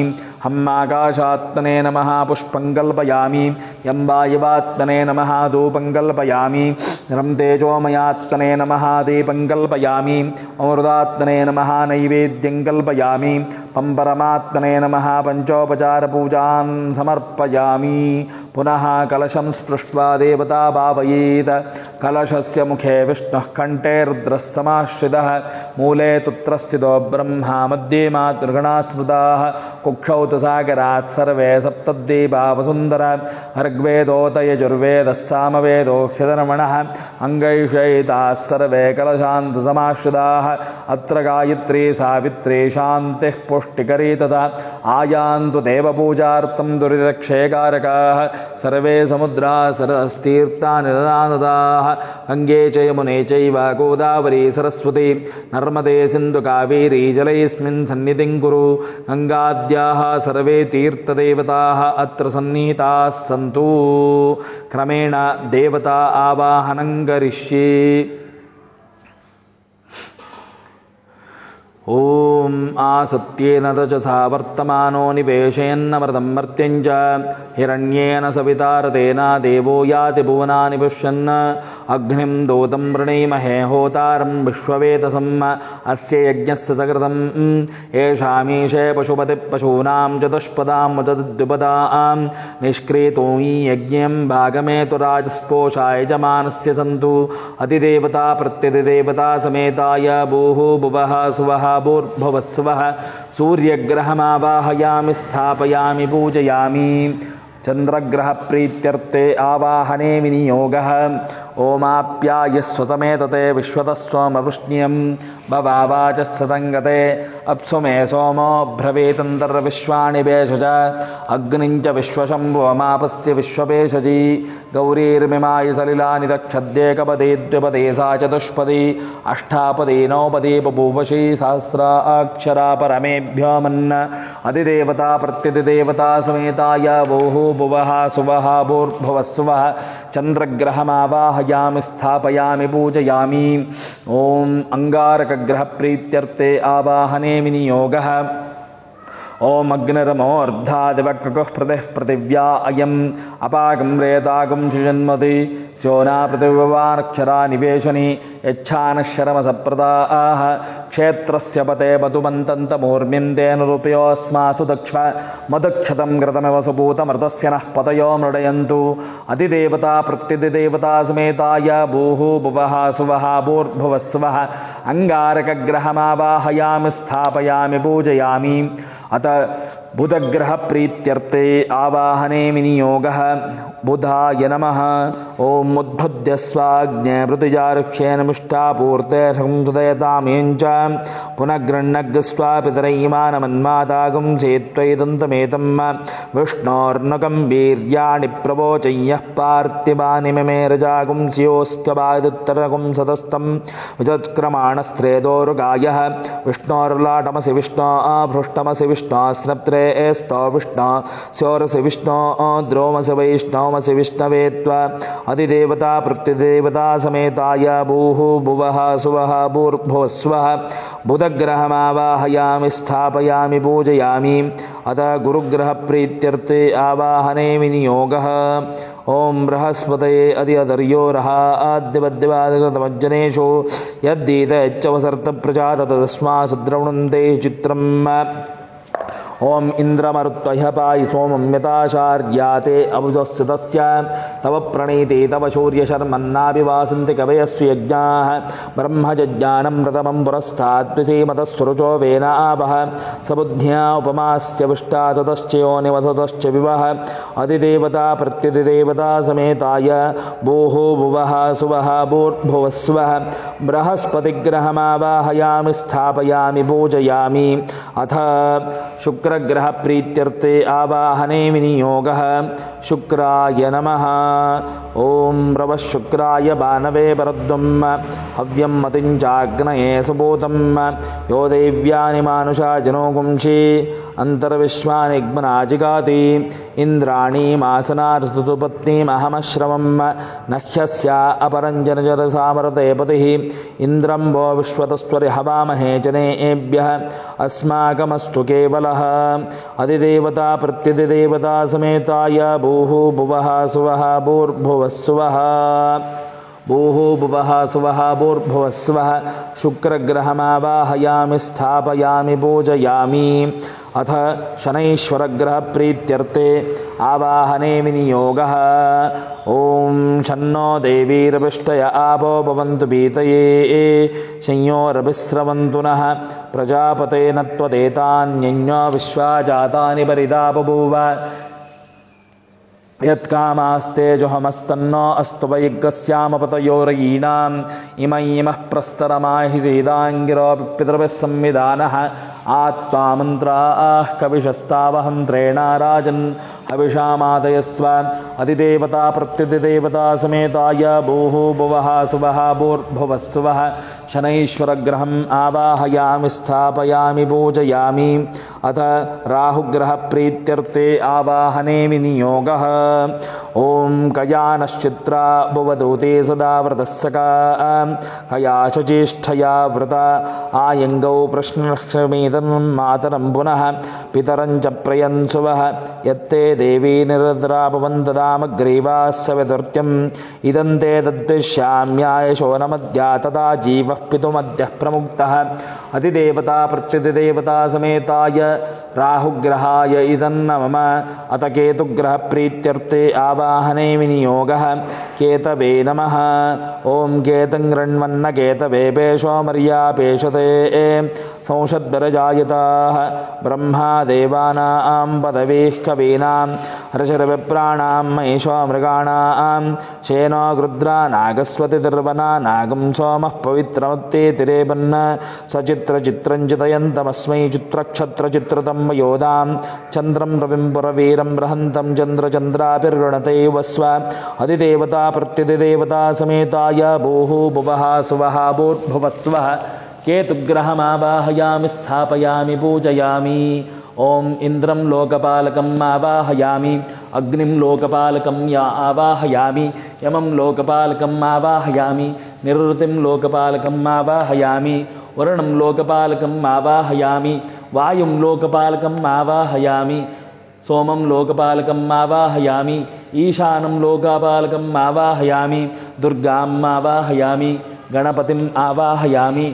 हम् आकाशात्मने नमः पुष्पं कल्पयामि यं वायुवात्मने नमः धूपं कल्पयामि रं तेजोमयात्मने नमः दीपं कल्पयामि अमृतात्मने नमः नैवेद्यं कल्पयामि पं परमात्मने नमः पञ्चोपचारपूजां समर्पयामि पुनः कलशं स्पृष्ट्वा देवता भावयेत् कलशस्य मुखे विष्णुः कण्ठे रुद्रः समाश्रितः मूले तुत्रस्थितो ब्रह्मा मध्ये मातृगणाः स्मृताः कुक्षौ तु सागरात् सर्वे सप्तद्वीपा वसुन्धर ऋग्वेदोऽयजुर्वेदः सामवेदो ह्यधर्मणः अङ्गैषयिताः सर्वे कलशान्तसमाश्रिताः अत्र गायत्री सावित्री शान्तिः पुष्टिकरी तथा आयान्तु देवपूजार्थं दुरितक्षयकारकाः सर्वे समुद्रा सरस्तीर्थानि नदाः गङ्गे च यमुने चैव गोदावरी सरस्वती नर्मदे सिन्धु कावेरी जलेऽस्मिन् सन्निधिं कुरु गङ्गाद्याः सर्वे तीर्थदेवताः अत्र सन्निहिताः सन्तु क्रमेण देवता आवाहनं करिष्ये ॐ आसत्येन रजसा वर्तमानो निवेशयन्नमृतं मर्त्यं च हिरण्येन सविता रतेन देवो याति भुवनानि पुष्यन् अग्निं दूतं वृणीमहे होतारं विश्ववेतसम् अस्य यज्ञस्य सकृतं येषामीशे पशुपतिः पशूनां चतुष्पदां चतुर्द्विपदां निष्क्रीतो यज्ञं भागमेतु राजस्पोषा यजमानस्य सन्तु अधिदेवता प्रत्यधिदेवता समेताय भूः भुवः सुवः भूर्भुवस्वः सूर्यग्रहमावाहयामि स्थापयामि पूजयामि चन्द्रग्रहप्रीत्यर्थे आवाहने विनियोगः ओमाप्यायस्वतमेतते विश्वतस्त्वमवृष्ण्यं भवावाचः सतङ्गते अप्सु मे सोमो ब्रवीतन्तर्विश्वाणि भेषज अग्निं च विश्वशम्भुवमापस्य विश्वपेशजी गौरीर्मिमाय सलिलानि दक्षद्येकपदे द्विपदे सा चतुष्पदी अष्टापदी नवपदी बभूवशी सहस्राक्षरा परमेभ्यो मन्न अधिदेवता प्रत्यधिदेवता समेताय भूः भुवः सुवः भूर्भुवस्वः चन्द्रग्रहमावाहयामि स्थापयामि पूजयामि ॐ अंगारकग्रहप्रीत्यर्थे आवाहने विनियोगः ओम अग्निरमोर्धादिवक्कुः पृथिव्या अयम् अपाकं रेताकं सृजन्मति स्योना पृथिव्यवानक्षरा निवेशनी यच्छानशरमसप्रदाः क्षेत्रस्य पते मधुमन्तन्तमूर्मिं तेन रूपयोऽस्मासु दक्ष मधुक्षतं कृतमिव सुपूतमृतस्य नः पतयो मृडयन्तु अधिदेवता प्रत्यधिदेवता समेताय भूः भुवः सुवः भूर्भुवस्वः अंगारकग्रहमावाहयामि स्थापयामि पूजयामि अत बुधग्रहप्रीत्यर्थे आवाहने विनियोगः बुधाय नमः ओम उद्बुद्ध्य स्वाग्नेपृतिजारुक्ष्येन मुष्टापूर्ते संसदयतामेञ्च पुनः गृह्णग्स्वा पितरैमानमन्मातागुं सेत्वैदन्तमेतं विष्णोर्नुकं वीर्याणि प्रवोचय्यः पार्थिवानि ममे रजागुं स्योऽस्त्यवादुत्तरगुं सतस्तं विचक्रमाणस्त्रेदोरुगायः विष्णोर्लाटमसि विष्णो भृष्टमसि विष्णो स्नप्त्रे स्वेस्तो विष्णु स्योरसि विष्णु द्रोमसि वैष्णवमसि विष्णवे त्व अधिदेवता प्रत्यदेवता समेताय भूः भुवः सुवः भूर्भुवस्वः बुधग्रहमावाहयामि स्थापयामि पूजयामि अथ गुरुग्रहप्रीत्यर्थे आवाहने विनियोगः ओं बृहस्पतये अधिअधर्योरः आद्यवद्यवादकृतमज्जनेषु यद्दीतयच्चवसर्तप्रजाततस्मासुद्रवणुन्ते चित्रम् ओं इन्द्रमरुत्वह्यपायि सोमं यथाचार्याते अबुधस्य तस्य तव प्रणीते तव शौर्यशर्मन्नाभिवासन्ति कवयस्व यज्ञाः ब्रह्मजज्ञानं प्रथमं पुरस्तात् पिसीमतस्वरुचो वेन आवः सबुद्ध्या उपमास्य विष्टा ततश्च योनिवसतश्च विवः अधिदेवता प्रत्यधिदेवता समेताय भूः भुवः सुवः भूर्भुवस्वः बृहस्पतिग्रहमावाहयामि स्थापयामि पूजयामि अथ शुक्रग्रहप्रीत्यर्थे आवाहने विनियोगः शुक्राय नमः ओं रवः शुक्राय बाणवे परद्वं हव्यं मतिञ्चाग्नये सुपूतं यो देव्यानि मानुषा जनो गुंषि अन्तर्विश्वानिग्मनाजिगाति इन्द्राणीमासनार्तुपत्नीमहमश्रवं नह्यस्या अपरञ्जनजरसामरते पतिः इन्द्रं वो विश्वतस्वरि हवामहे जनेभ्यः अस्माकमस्तु केवलः अधिदेवता प्रत्यधिदेवता समेताय भूः भुवः सुवः भूर्भुवस्वः भूः भुवः सुवः भूर्भुवस्वः शुक्रग्रहमावाहयामि स्थापयामि पूजयामि अथ शनैश्वरग्रहप्रीत्यर्थे आवाहने विनियोगः ओं शन्नो देवीरभिष्टय आपो भवन्तु पीतये संयोरभिस्रवन्तु नः प्रजापतेन त्वदेतान्यन्यो विश्वा जातानि परिदा बभूव यत्कामास्तेजोहमस्तन्नो अस्तु वैग्गस्यामपतयोरयीणाम् इमः प्रस्तरमाहि सीदाङ्गिरो पितृभिः संविधानः आत्मा मन्त्राः कविशस्तावहन्त्रेण राजन् हविषामादयस्व अधिदेवता प्रत्यधिदेवता समेताय भूः भुवः सुवः भूर्भुवस्वः शनैश्वरग्रहम् आवाहयामि स्थापयामि पूजयामि अथ राहुग्रहप्रीत्यर्थे आवाहने विनियोगः ओं कयानश्चित्रा भुवदूते सदा व्रतस्सका कया शुचिष्ठया व्रत आयङ्गौ प्रश्नक्षमीतं मातरं पुनः पितरं च प्रयन्सुवः यत्ते देवी निरद्रा भवन्तदामग्रीवाः सवितुर्त्यम् इदं ते तद्विश्याम्यायशो नमद्या तदा जीवः पितुमद्यः प्रमुक्तः अधिदेवता प्रत्यधिदेवता समेताय राहुग्रहाय इदन्नमम अथ केतुग्रहप्रीत्यर्थे आवाहने विनियोगः केतवे नमः ओं केतं गृण्वन्न केतवे पेशो मर्यापेशते संशद्वरजायताः ब्रह्मा देवानां पदवीः कवीनां ऋषिर्विप्राणां महिषो मृगाणां शेनो गृद्रा नागस्वतिर्वना नागं सोमः पवित्रमत्तेतिरेपन्न सचित्रचित्रं चितयन्तमस्मै चित्रक्षत्रचित्रतं योदां चन्द्रं रविं पुरवीरं बृहन्तं चन्द्रचन्द्राभिर्गृणते वस्व अधिदेवता प्रत्यधिदेवता समेताय भूः भुवः सुवः भूर्भुवस्वः केतुग्रहमावाहयामि स्थापयामि पूजयामि ओं इन्द्रं लोकपालकम् आवाहयामि अग्निं लोकपालकं आवाहयामि यमं लोकपालकम् आवाहयामि निरृतिं लोकपालकम् आवाहयामि वरुणं लोकपालकम् आवाहयामि वायुं लोकपालकम् आवाहयामि सोमं लोकपालकम् आवाहयामि ईशानं लोकपालकम् आवाहयामि दुर्गाम् आवाहयामि गणपतिम् आवाहयामि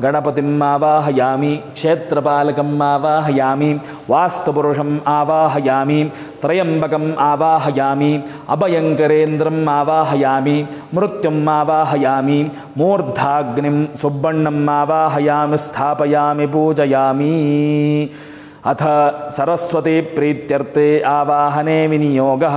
गणपतिम् आवाहयामि क्षेत्रपालकम् आवाहयामि वास्तुपुरुषम् आवाहयामि त्रयम्बकम् आवाहयामि अभयङ्करेन्द्रम् आवाहयामि मृत्युम् आवाहयामि मूर्धाग्निं सुब्बण्णम् आवाहयामि स्थापयामि पूजयामि अथ सरस्वती प्रीत्यर्थे आवाहने विनियोगः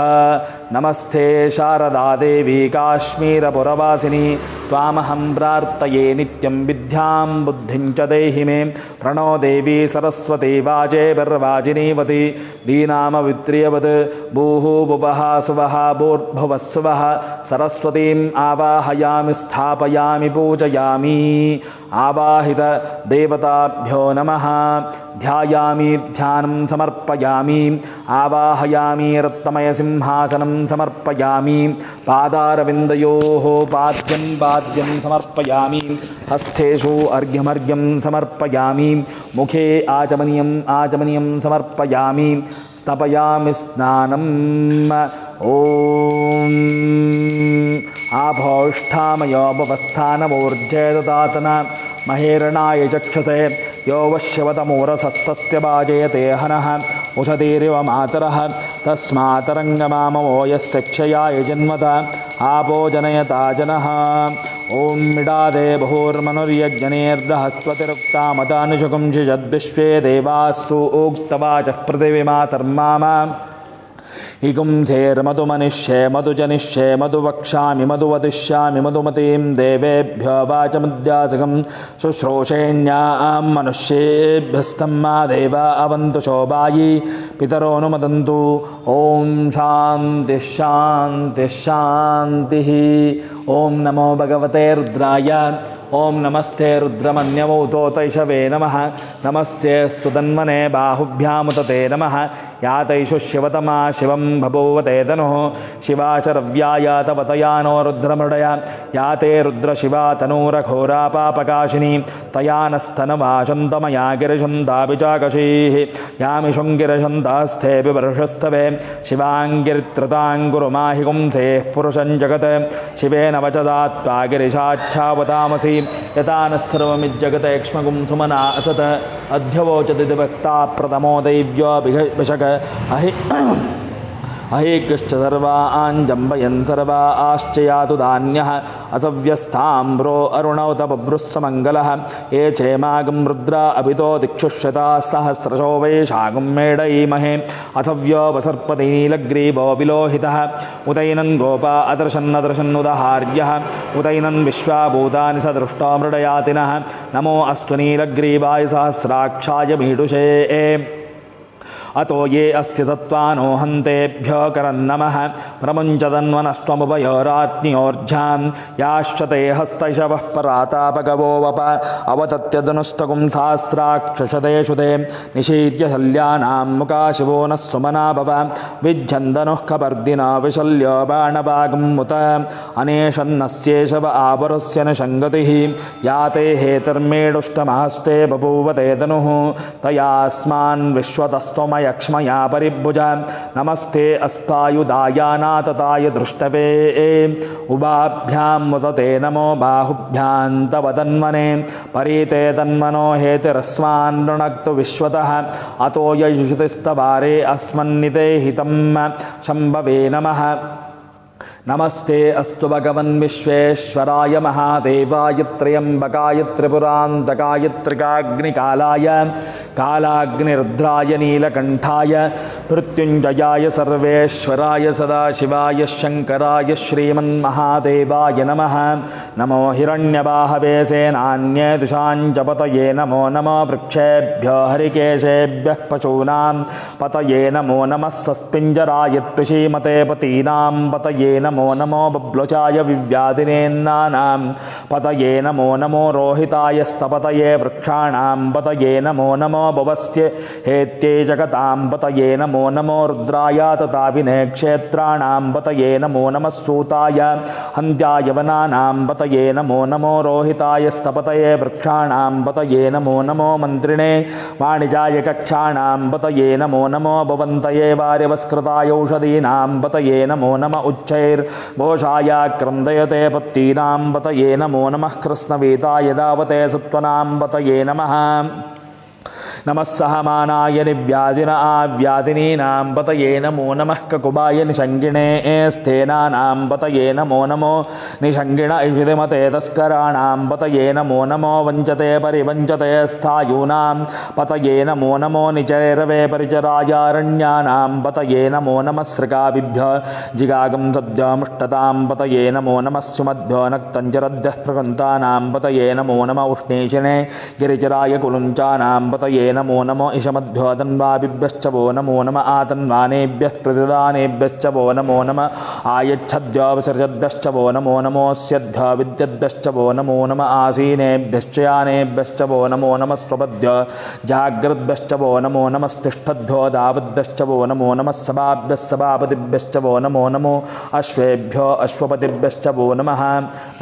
नमस्ते शारदा देवी काश्मीरपुरवासिनी त्वामहं प्रार्थये नित्यं विद्यां बुद्धिं च देहि मे प्रणो देवी सरस्वती वाजेभिर्वाजिनीवती दीनामवित्रियवत् भूः भुवः सुवः भूर्भुवस्सुवः सरस्वतीम् आवाहयामि स्थापयामि पूजयामि आवाहित देवताभ्यो नमः ध्यायामि ध्यानं समर्पयामि आवाहयामि रत्नमयसिंहासनं समर्पयामि पादारविन्दयोः पाद्यं समर्पयामि हस्तेषु अर्घ्यमर्घ्यं समर्पयामि मुखे आचमनीयं समर्पयामि स्तपयामि स्नानम् ॐ आभोष्ठामयोपवस्थानमूर्जे ददातन महेरणाय चक्षुषे यो वश्यवतमूरसस्तस्य वाजयते हनः उषतीरिव मातरः तस्मातरङ्गमामो यस्य क्षयाय जन्मत आपो जनयता जनः ॐ मिडादे बहुर्मनुर्यज्ञनेर्दहस्त्वतिरुक्तामतानुशकुंशिषद्विश्वे देवास्सु उक्तवाचः पृथिवीमातर्माम हिगुंसेर्मधुमनिष्ये मधुजनिष्ये मधुवक्ष्यामि मधुवदिष्यामि मधुमतीं देवेभ्यो वाचमुद्यासकं शुश्रूषेण्यां मनुष्येभ्यस्तं मा देवा अवन्तु शोभायि पितरोऽनुमदन्तु ॐ शान्तिः शान्तिः शान्तिः ॐ नमो भगवते रुद्राय ॐ नमस्ते रुद्रमन्यवौतोतैषवे नमः नमस्ते स्तुतन्वने बाहुभ्यामुतते नमः यातैषु शिवतमा शिवं बभूवते तनुः शिवाशरव्याय तवतया नो रुद्रमृडय याते रुद्रशिवा तनूरघोरा पापकाशिनी तया नस्तनवाशन्तमया गिरिशन्तापि चाकशीः यामि शृङ्गिरशन्तास्थेऽपि वर्षस्तवे शिवाङ्गिरित्रताङ्गुरुमाहि पुंसेः पुरुषं जगत् शिवेन वचदात्वा गिरिशाच्छावतामसि यथा न सर्वमिज्जगतेक्ष्मगुं सुमना असत् अध्यवोचति भक्ता प्रथमो दैव्यो विषक अहिकृश्च सर्वाञ्जम्बयन् सर्वा आश्चयातु धान्यः असव्यस्थाम्रो अरुणौ तपभ्रुस्समङ्गलः ये चेमागं रुद्रा अभितो दिक्षुष्यता सहस्रशो वैशागं मेडयीमहे असव्यो वसर्पति नीलग्रीवो विलोहितः उदैनन् गोपा अदर्शन्नदर्शन्नुदहार्यः उदैनन् विश्वाभूतानि स दृष्टो मृडयातिनः नमो अस्तु नीलग्रीवाय सहस्राक्षाय मीडुषे अतो ये अस्य तत्त्वानो हन्तेभ्यो करन्नमः प्रमुञ्चदन्वनस्त्वमुभयोरात्न्योर्जां याश्चते हस्तैषवः परातापगवो वप अवतत्यदनुस्तकुं सहस्राक्षशते शुते निशीत्य शल्यानां मुकाशिवो नः सुमना भव विज्झन्दनुः कपर्दिना विशल्यो बाणभागं मुत अनेशन्नस्येषव आपरस्य न शङ्गतिः याते हेतर्मेडुष्टमहस्ते बभूवते तनुः तयास्मान् विश्वतस्त्वमय यक्ष्मया परिभुज नमस्ते अस्तायुधायानातताय दृष्टवे उभाभ्यां मुदते नमो बाहुभ्यां तव तन्मने परीते तन्मनो हेतिरस्मान् ऋणक्तु विश्वतः अतो ययुषतिस्तवारे अस्मन्निते हितं शम्भवे नमः नमस्ते अस्तु भगवन् विश्वेश्वराय महादेवाय त्र्यम्बकाय त्रिपुरान्तकाय त्रिकाग्निकालाय कालाग्निरुद्राय नीलकण्ठाय मृत्युञ्जयाय सर्वेश्वराय सदाशिवाय शङ्कराय श्रीमन्महादेवाय नमः नमो हिरण्यबाहवे सेनान्ये दिशाञ्च पतये नमो नमो वृक्षेभ्यो हरिकेशेभ्यः पशूनां पतये नमो नमः सस्पिञ्जराय त्रिशीमते पतीनां पतये नमो नमो बब्लुचाय विव्याधिनेन्नानां पतये नमो नमो रोहिताय स्तपतये वृक्षाणां पतये नमो नमो भवस्य हेत्ये जगतां पतये नमो नमो रुद्राय तथा विनेक्षेत्राणां पतये नमो नमः सूताय हन्त्याय वनानां पतये नमो नमो रोहिताय स्तपतये वृक्षाणां पतये नमो नमो मन्त्रिणे वाणिजाय कक्षाणां पतये नमो नमो भवन्तये वार्यवस्कृताय औषधीनां पतये नमो नम उच्चैर्घोषाय क्रन्दयते पत्तीनां पतये नमो नमः कृष्णवेताय दावते सत्त्वनां पतये नमः नमः सहमानाय निव्याधिन आव्याधिनीनां पतये नमो नमः ककुबाय निषङ्गिणे स्थेनानां पतये नमो नमो निषङ्गिण इषितिमते तस्कराणां पतये नमो नमो वञ्चते परिवञ्चते स्थायूनां पतये नमो नमो निचैरवे परिचरायारण्यानां पतये नमो नमः सृगाविभ्य जिगागं सद्यमुष्टतां पतये नमो नमः सुमद्भ्यो नक्तञ्जरद्यः प्रकन्तानां पतये नमो नमः उष्णेशिने गिरिचराय कुलुञ्चानां पतये नमो नमो इषमद्भ्यो तन्वाभिभ्यश्च वो नमो नमः आतन्वानेभ्यः प्रतिदानेभ्यश्च वो नमो नमः आयच्छद्भ्यो विसर्जद्भ्यश्च वो नमो नमोऽस्यद्भ्यो विद्यद्भ्यश्च वो नमो नमः आसीनेभ्यश्च यानेभ्यश्च वो नमो नमः स्वपद्भ्यो जाग्रद्भ्यश्च वो नमो नमस्तिष्ठद्भ्यो दावद्भ्यश्च वो नमो नमः सभाभ्यः सभापतिभ्यश्च वो नमो नमो अश्वेभ्यो अश्वपतिभ्यश्च वो नमः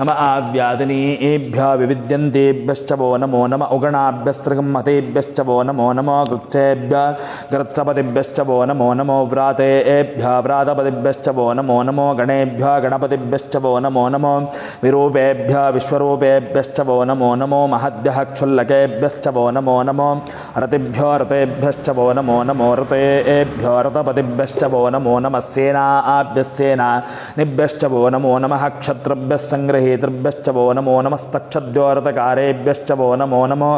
नमः आव्यादिनीभ्यो विविद्यन्तेभ्यश्च वो नमो नमः उगणाभ्यस्त्रिगम्मतेभ्यश्च वो नमो नमो गृत्सेभ्यः गृत्सपतिभ्यश्च वो नमो नमो व्रातेभ्यः व्रातपतिभ्यश्च वो नमो नमो गणेभ्यः गणपतिभ्यश्च वो नमो नमो विरूपेभ्यः विश्वरूपेभ्यश्च वो नमो नमो महद्भ्यः क्षुल्लकेभ्यश्च वो नमो नमो रतिभ्यो रतेभ्यश्च वो नमो नमो रतेभ्यो रतपतिभ्यश्च वो नमो नमः सेनाभ्यश्च वो नमो नमः क्षत्रभ्यः सङ्गृहीतृभ्यश्च वो नमो नमस्तक्षद्भ्यो रतकारेभ्यश्च वो नमो नमो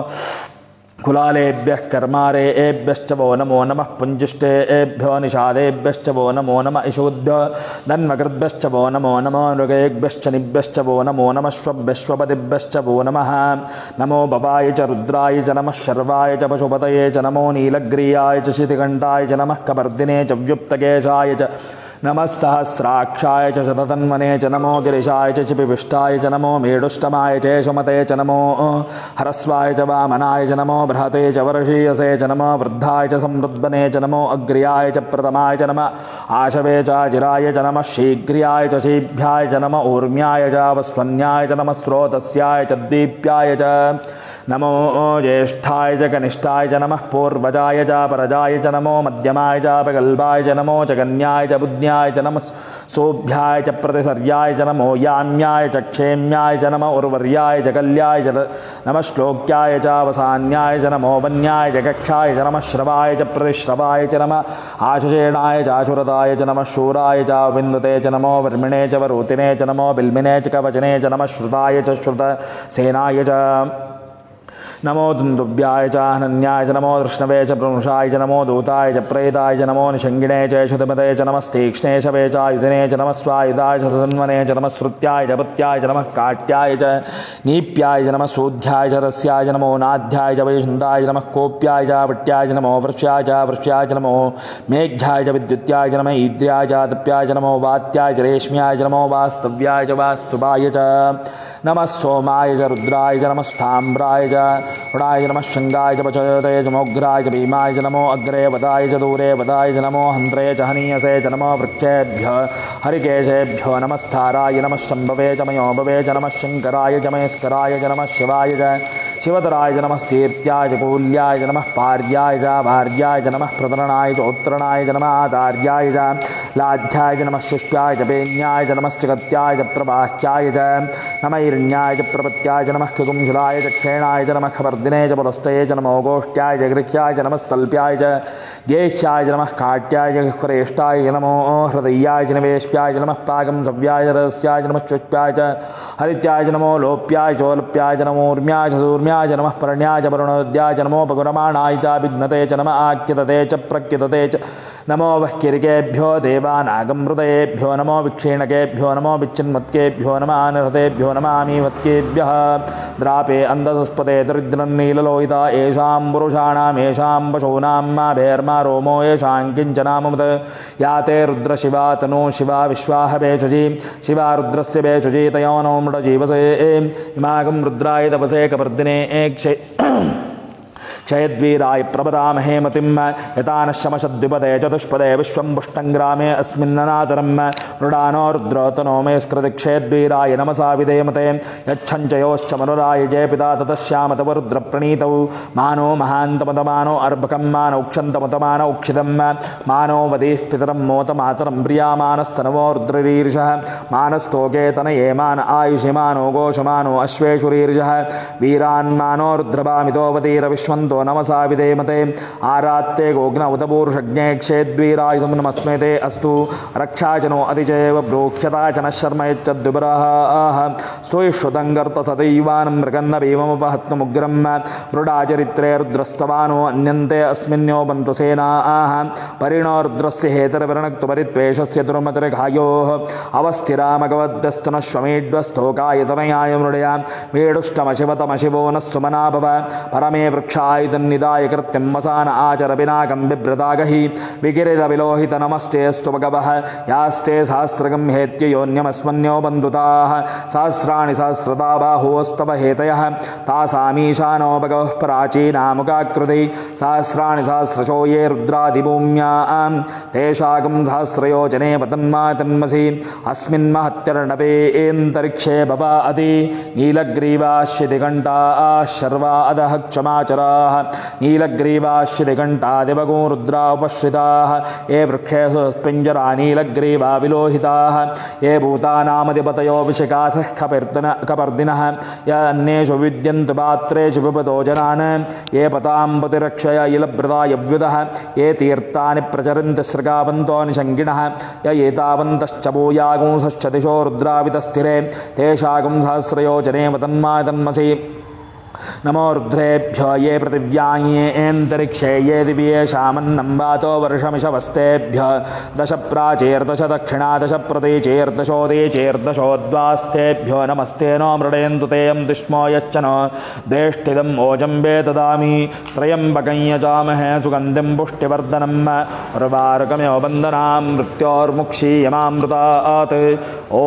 कुलालेभ्यः कर्मारेभ्यश्च वो नमो नमः पुञ्जिष्टेभ्यो निषादेभ्यश्च वो नमो नमः इषूद्भ्यो धन्वकृद्भ्यश्च वो नमो नमो नृगेभ्यश्च निभ्यश्च वो नमो नमः श्वभ्यश्वपतिभ्यश्च वो नमः नमो भवाय च रुद्राय च नमः शर्वाय च पशुपतये च नमो नीलग्रीयाय च शितिकण्ठाय च नमः कपर्दिने च व्युप्तकेशाय च नमः सहस्राक्षाय च शततन्वने च नमो गिरिशाय च चिपिविष्टाय च नमो मेढुष्टमाय च यशमते च नमो हरस्वाय च वामनाय च नमो बृहते च वर्षीयसे च नमो वृद्धाय च समृद्धने च नमो अग्र्याय च प्रथमाय च नमः आशवे च जिराय च नमः शीघ्र्याय च शीभ्याय च नमः ऊर्म्याय च वस्वन्याय च नमः स्रोतस्याय च दीप्याय च नमो ज्येष्ठाय च कनिष्ठाय च नमः पूर्वजाय च परजाय च नमो मध्यमाय च प्रगल्भाय च नमो च कन्याय च बुद्ध्याय च नमः सोभ्याय च प्रतिसर्याय च नमो याम्याय च क्षेम्याय च नमो उर्वर्याय च कल्याय च नमः श्लोक्याय च अवसान्याय च नमो वन्याय च कक्षाय च नमः श्रवाय च प्रतिश्रवाय च नमः आशुषेणाय च आशुरताय च नमः शूराय च विन्दुते च नमो वर्मिणे च वरूतिने च नमो बिल्मिने च कवचने च नमः श्रुताय च श्रुतसेनाय च नमो दुन्दुभ्याय च हनन्याय च नमो दृष्णवे च प्रंशाय च नमो दूताय च प्रेताय च नमो निषङ्गिणे च शुतिमते च नमस्तीक्ष्णे शवे च युधिने च नमः स्वायुधाय च तन्वने च नमः श्रुत्याय च पत्याय च नमः काट्याय च नीप्याय च नमः सूध्याय च रस्याय च नमो नाध्याय च वैशुन्दाय च नमः कोप्याय च वट्याय च नमो वृष्याय च नमो मेघ्याय च विद्युत्याय च नमः ईद्र्याय च तप्याय च नमो वात्याय च रेश्म्याय च नमो वास्तव्याय च वास्तुवाय च नमः सोमाय च रुद्राय च नमः स्थाम्राय च वडाय च नमः शृङ्गाय च पचयते च मोग्राय च भीमाय च नमो अग्रे वदाय च दूरे वदाय च नमो हन्त्रे च हनीयसे च नमो वृक्षेभ्यः हरिकेशेभ्यो नमस्ताराय नमः शम्भवे च मयोभवे च नमः शङ्कराय च महेश्वराय च नमः शिवाय च शिवतराय च नमः कीर्त्याय च कूल्याय च नमः पार्याय च भार्याय च नमः प्रतरणाय च उत्तरणाय च नमः आधार्याय च लाध्याय च नमः शिष्याय च पेन्याय च नमः चिकत्याय च प्रवाह्याय च नमः ईर्ण्याय च प्रपत्याय च नमः कुकुंशलाय च क्षेणाय च नमः खपर्दिने च पुलस्तये च नमो गोष्ठ्याय च गृह्याय च नमः स्तल्प्याय च गेह्याय च नमः काट्याय च क्रेष्टाय च नमो हृदयाय च निवेश्याय च नमः पागं सव्याय च रहस्याय च नमः चुष्प्याय च हरित्याय च नमो लोप्याय चोलप्याय च नमो ऊर्म्याय च सूर्म्याय च नमः पर्ण्याय च वरुणोद्याय च नमो पगुरमाणाय च विघ्नते च नमः आक्यतते च प्रक्यतते च नमो वह्किरिकेभ्यो देवानागमृतयेभ्यो नमो विक्षीणकेभ्यो नमो विच्छिन्मत्केभ्यो नमः आनहतेभ्यो नमामीवत्केभ्यः द्रापे अन्धसस्पते दरिद्रन्नीललोहिता येषां पुरुषाणां येषां पशूनां मा भेर्मा रोमो येषां किञ्चनाममुत या ते रुद्रशिवा तनु शिवा विश्वाह भेषजी शिवा रुद्रस्य भेषजी तयो नो मृडजीवसे इमागं रुद्राय तपसे कपर्दिने क्षयद्वीराय प्रपदामहे मतिं यथा न शमशद्विपदे चतुष्पदे विश्वं पुष्टं ग्रामे अस्मिन्ननातरं मृडानो रुद्रोतनो मे स्कृतिक्षेद्वीराय नमसा विधेमते यच्छञ्चयोश्च मनुराय जय पिता ततश्यामतव रुद्रप्रणीतौ मानो महान्तमतमानो अर्भकं मानो क्षन्तमतमानो उक्षितं मानो वदेः पितरं मोत मातरं प्रियामानस्तनवो रुद्ररीर्षः मानस्तोके तनये मान आयुषिमानो घोषमानो अश्वेषुरीर्षः वीरान्मानो रुद्रभामितो वतीरविश्वन्तो नमसा विधेमते आरात्ते गोग्न उतपूर्षज्ञे क्षेद्वीरायुधं नमस्मेते अस्तु रक्षाचनो अतिजैव ब्रोक्ष्यता च नः शर्म यच्चद्विपरः स्वयश्रुतं कर्तसदैवानं मृगन्न भीममुपहत्तमुग्रं मृडाचरित्रे रुद्रस्तवानो अन्यन्ते अस्मिन्यो बन्तु सेनाः परिणो रुद्रस्य हेतरविरणक्तु परित्वेषस्य दुर्मतिर्घायोः अवस्थिरामगवद्भ्यस्तनश्वमेड्वस्तोकायतनयाय मृडया मेडुष्टमशिवतमशिवो नः सुमना भव परमे वृक्षायुधन्निदाय कृत्यं वसान आचर पिनाकं बिभ्रतागहि विकिरितविलोहित नमस्तेऽस्तु भगवः यास्ते सहस्रगं हेत्ययोन्यमस्मन्यो बन्धुताः सहस्राणि सहस्रता बाहोस्तव हेतयः तासामीशानो भगवः प्राचीनामुखाकृति सहस्राणि सहस्रशो ये रुद्रादिभूम्यां तेषाकं सहस्रयोजने पतन्मा तन्मसि अस्मिन्महत्यर्णवेऽन्तरिक्षे भवाति नीलग्रीवाश्चिदिघण्टाः शर्वा अधः क्षमाचराः नीलग्रीवाश्चिदिघण्टादिवगो रुद्रा उपश्रिताः ये वृक्षेषु पिञ्जरा नीलग्रीवा विलोहिताः ये भूतानामधिपतयो विशिखासः कपर्दिनः य अन्येषु विद्यन्तु पात्रेषु पिबतो जनान् ये पताम्बतिरक्षय इलभृता यव्युधः ये तीर्थानि प्रचरन्ति सृगावन्तो निशङ्गिणः य एतावन्तश्च भूयागुंसश्च दिशो रुद्रावितस्थिरे तेषागुं सहस्रयोजने वतन्मा तन्मसि नमो रुद्रेभ्यो ये पृथिव्यायेऽन्तरिक्षे ये दिव्येषामन्नं वातो वर्षमिषवस्तेभ्य दश प्राचेर्दश दक्षिणा दश प्रतीचेर्दशोदीचेर्दशोद्वास्तेभ्यो नमस्ते नो मृडेन्दु तेयं दुष्मो यच्च नो देष्टिदं ओजम्बे ददामि त्र्यम्बकं यजामहे सुगन्धिं पुष्टिवर्धनं उर्वारुकमिव बन्धनां मृत्योर्मुक्षीयमामृतात् ॐ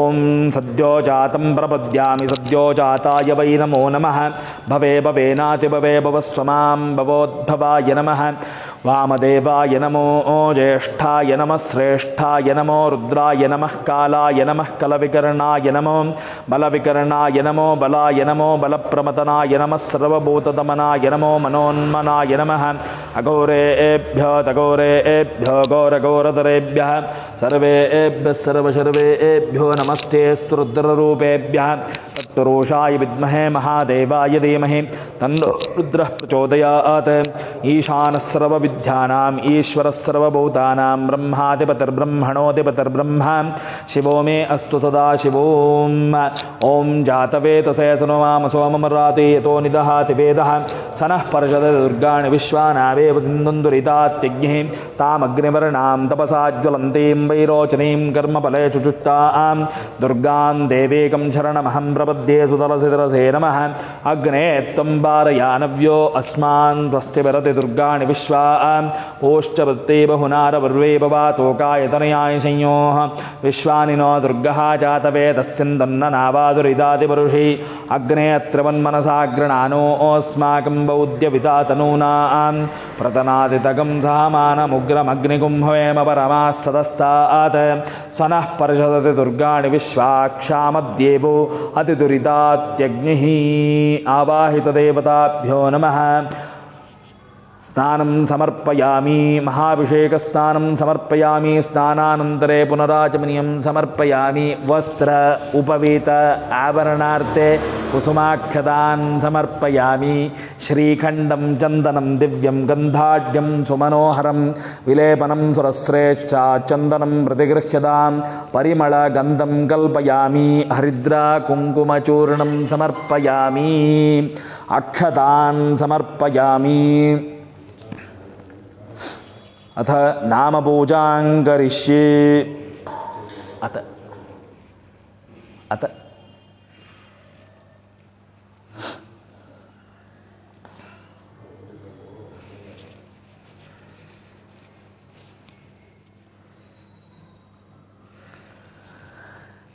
सद्यो जातं प्रपद्यामि सद्यो जाताय वै नमो नमः भवे भवेनाति भवे भवस्वमां भवोद्भवाय नमः वामदेवाय नमो ज्येष्ठाय नमः श्रेष्ठाय नमो रुद्राय नमः कालाय नमः कलविकर्णाय नमो बलविकर्णाय नमो बलाय नमो बलप्रमतनाय नमः सर्वभूतदमनाय नमो मनोन्मनाय नमः अघोरेभ्यो तघोरेभ्यो घोरघोरतरेभ्यः सर्वेभ्यः सर्वशर्वेभ्यो नमस्तेऽस्तु रुद्ररूपेभ्यः तत्पुरुषाय विद्महे महादेवाय धीमहि तन्नो रुद्रः प्रचोदयात् ईशानः सर्वविद्यानाम् ईश्वरः सर्वभूतानां ब्रह्माधिपतिर्ब्रह्मणोऽधिपतिर्ब्रह्म शिवो मे अस्तु सदा शिवोम् ॐ जातवेतसे सनुमामसो ममराति यतो निदहाति वेदः स नः पर्षदति दुर्गाणि विश्वानावेव सिन्धुन्दुरितात्यग्निः तामग्निवर्णां तपसा ज्वलन्तीं वैरोचनीं कर्मफले चुचुष्टां दुर्गां देवीकं शरणमहं प्रपद्ये सुतलसितरसे नमः अग्ने त्वं वारयानव्यो अस्मान् त्वस्तिभरति दुर्गाणि विश्वा ओष्टवृत्ते बहुनारवर्वे भवातोकायतनयाय संयोः विश्वानि नो दुर्गः जातवेदस्यन्दन्ननावादुरिदातिपरुषि अग्ने अत्र वन्मनसाग्रणानो अस्माकं बौद्ध्यवितातनूनां प्रतनादितकं सहमानमुग्रमग्निकुम्भवेम परमाः सदस्तात् स्वनः पर्षदति दुर्गाणि विश्वाक्षामद्येवो अतिदुरितात्यग्निः आवाहितदेवताभ्यो नमः स्नानं समर्पयामि महाभिषेकस्नानं समर्पयामि स्नानानन्तरे पुनराचमनीयं समर्पयामि वस्त्र उपवीत आवरणार्थे कुसुमाक्षतान् समर्पयामि श्रीखण्डं चन्दनं दिव्यं गन्धाढ्यं सुमनोहरं विलेपनं सुरश्रेष्ठा चन्दनं प्रतिगृह्यतां परिमलगन्धं कल्पयामि हरिद्रा कुङ्कुमचूर्णं समर्पयामि अक्षतान् समर्पयामि अथ नामपूजां करिष्ये अथ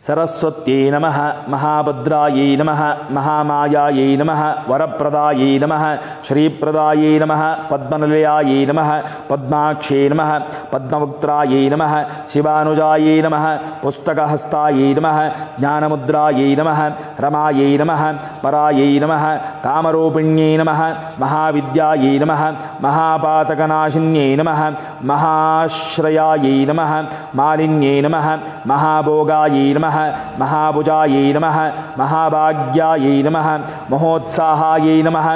सरस्वत्यै नमः महाभद्रायै नमः महामायायै नमः वरप्रदायै नमः श्रीप्रदायै नमः पद्मनिलयायै नमः पद्माक्षै नमः पद्मवक्त्रायै नमः शिवानुजायै नमः पुस्तकहस्तायै नमः ज्ञानमुद्रायै नमः रमायै नमः परायै नमः कामरूपिण्यै नमः महाविद्यायै नमः महापातकनाशिन्यै नमः महाश्रयायै नमः मालिन्यै नमः महाभोगायै नमः महाभुजायै नमः महाभाग्यायै नमः महोत्साहायै नमः